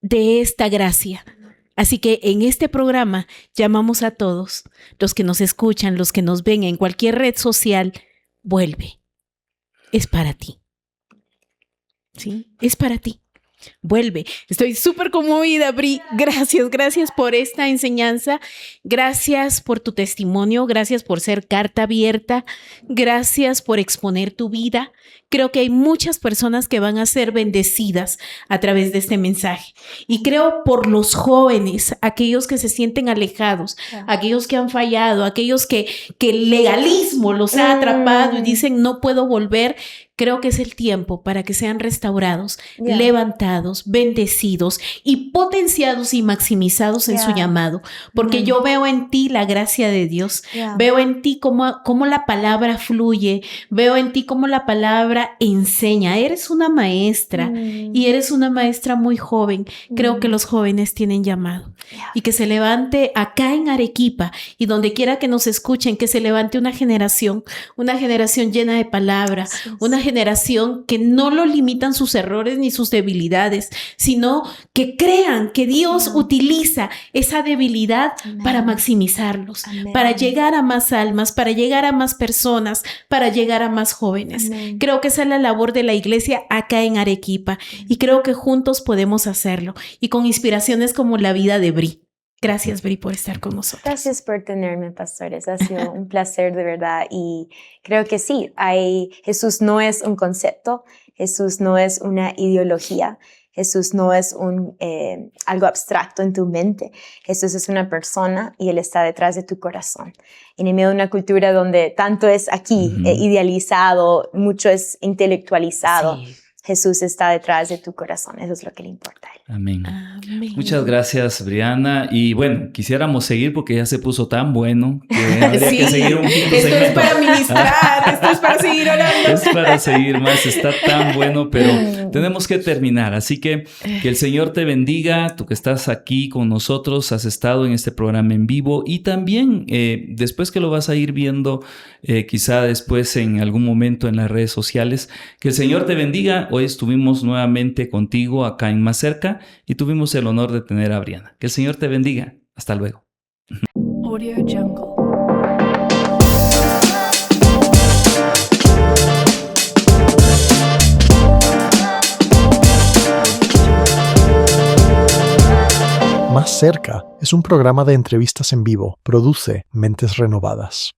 de esta gracia. Así que en este programa llamamos a todos, los que nos escuchan, los que nos ven en cualquier red social, vuelve. Es para ti. ¿Sí? Es para ti. Vuelve. Estoy súper conmovida, Bri. Gracias por esta enseñanza. Gracias por tu testimonio. Gracias por ser carta abierta. Gracias por exponer tu vida. Creo que hay muchas personas que van a ser bendecidas a través de este mensaje. Y creo por los jóvenes, aquellos que se sienten alejados, aquellos que han fallado, aquellos que el legalismo los ha atrapado y dicen no puedo volver. Creo que es el tiempo para que sean restaurados, levantados, bendecidos y potenciados y maximizados en su llamado. Porque yo veo en ti la gracia de Dios. Veo en ti cómo la palabra fluye. Veo en ti cómo la palabra enseña. Eres una maestra y eres una maestra muy joven. Creo que los jóvenes tienen llamado. Y que se levante acá en Arequipa y donde quiera que nos escuchen, que se levante una generación llena de palabra, una generación que no lo limitan sus errores ni sus debilidades, sino que crean que Dios utiliza esa debilidad para maximizarlos, para llegar a más almas, para llegar a más personas, para llegar a más jóvenes. Creo que esa es la labor de la iglesia acá en Arequipa y creo que juntos podemos hacerlo y con inspiraciones como la vida de Bri. Gracias, Bri, por estar con nosotros. Gracias por tenerme, pastores. Ha sido un placer, de verdad. Y creo que sí, Jesús no es un concepto, Jesús no es una ideología, Jesús no es algo abstracto en tu mente. Jesús es una persona y Él está detrás de tu corazón. En medio de una cultura donde tanto es aquí idealizado, mucho es intelectualizado, sí. Jesús está detrás de tu corazón. Eso es lo que le importa a Él. Amén. Amén. Muchas gracias, Brianna. Y bueno, quisiéramos seguir porque ya se puso tan bueno que habría que seguir un quinto segmento. Esto es para ministrar, esto es para seguir orando. Es para seguir más, está tan bueno, pero tenemos que terminar. Así que el Señor te bendiga. Tú que estás aquí con nosotros, has estado en este programa en vivo y también después que lo vas a ir viendo, quizá después en algún momento en las redes sociales. Que el Señor te bendiga. Hoy estuvimos nuevamente contigo acá en Más Cerca y tuvimos el honor de tener a Brianna. Que el Señor te bendiga. Hasta luego. Audio Jungle. Más Cerca es un programa de entrevistas en vivo. Produce Mentes Renovadas.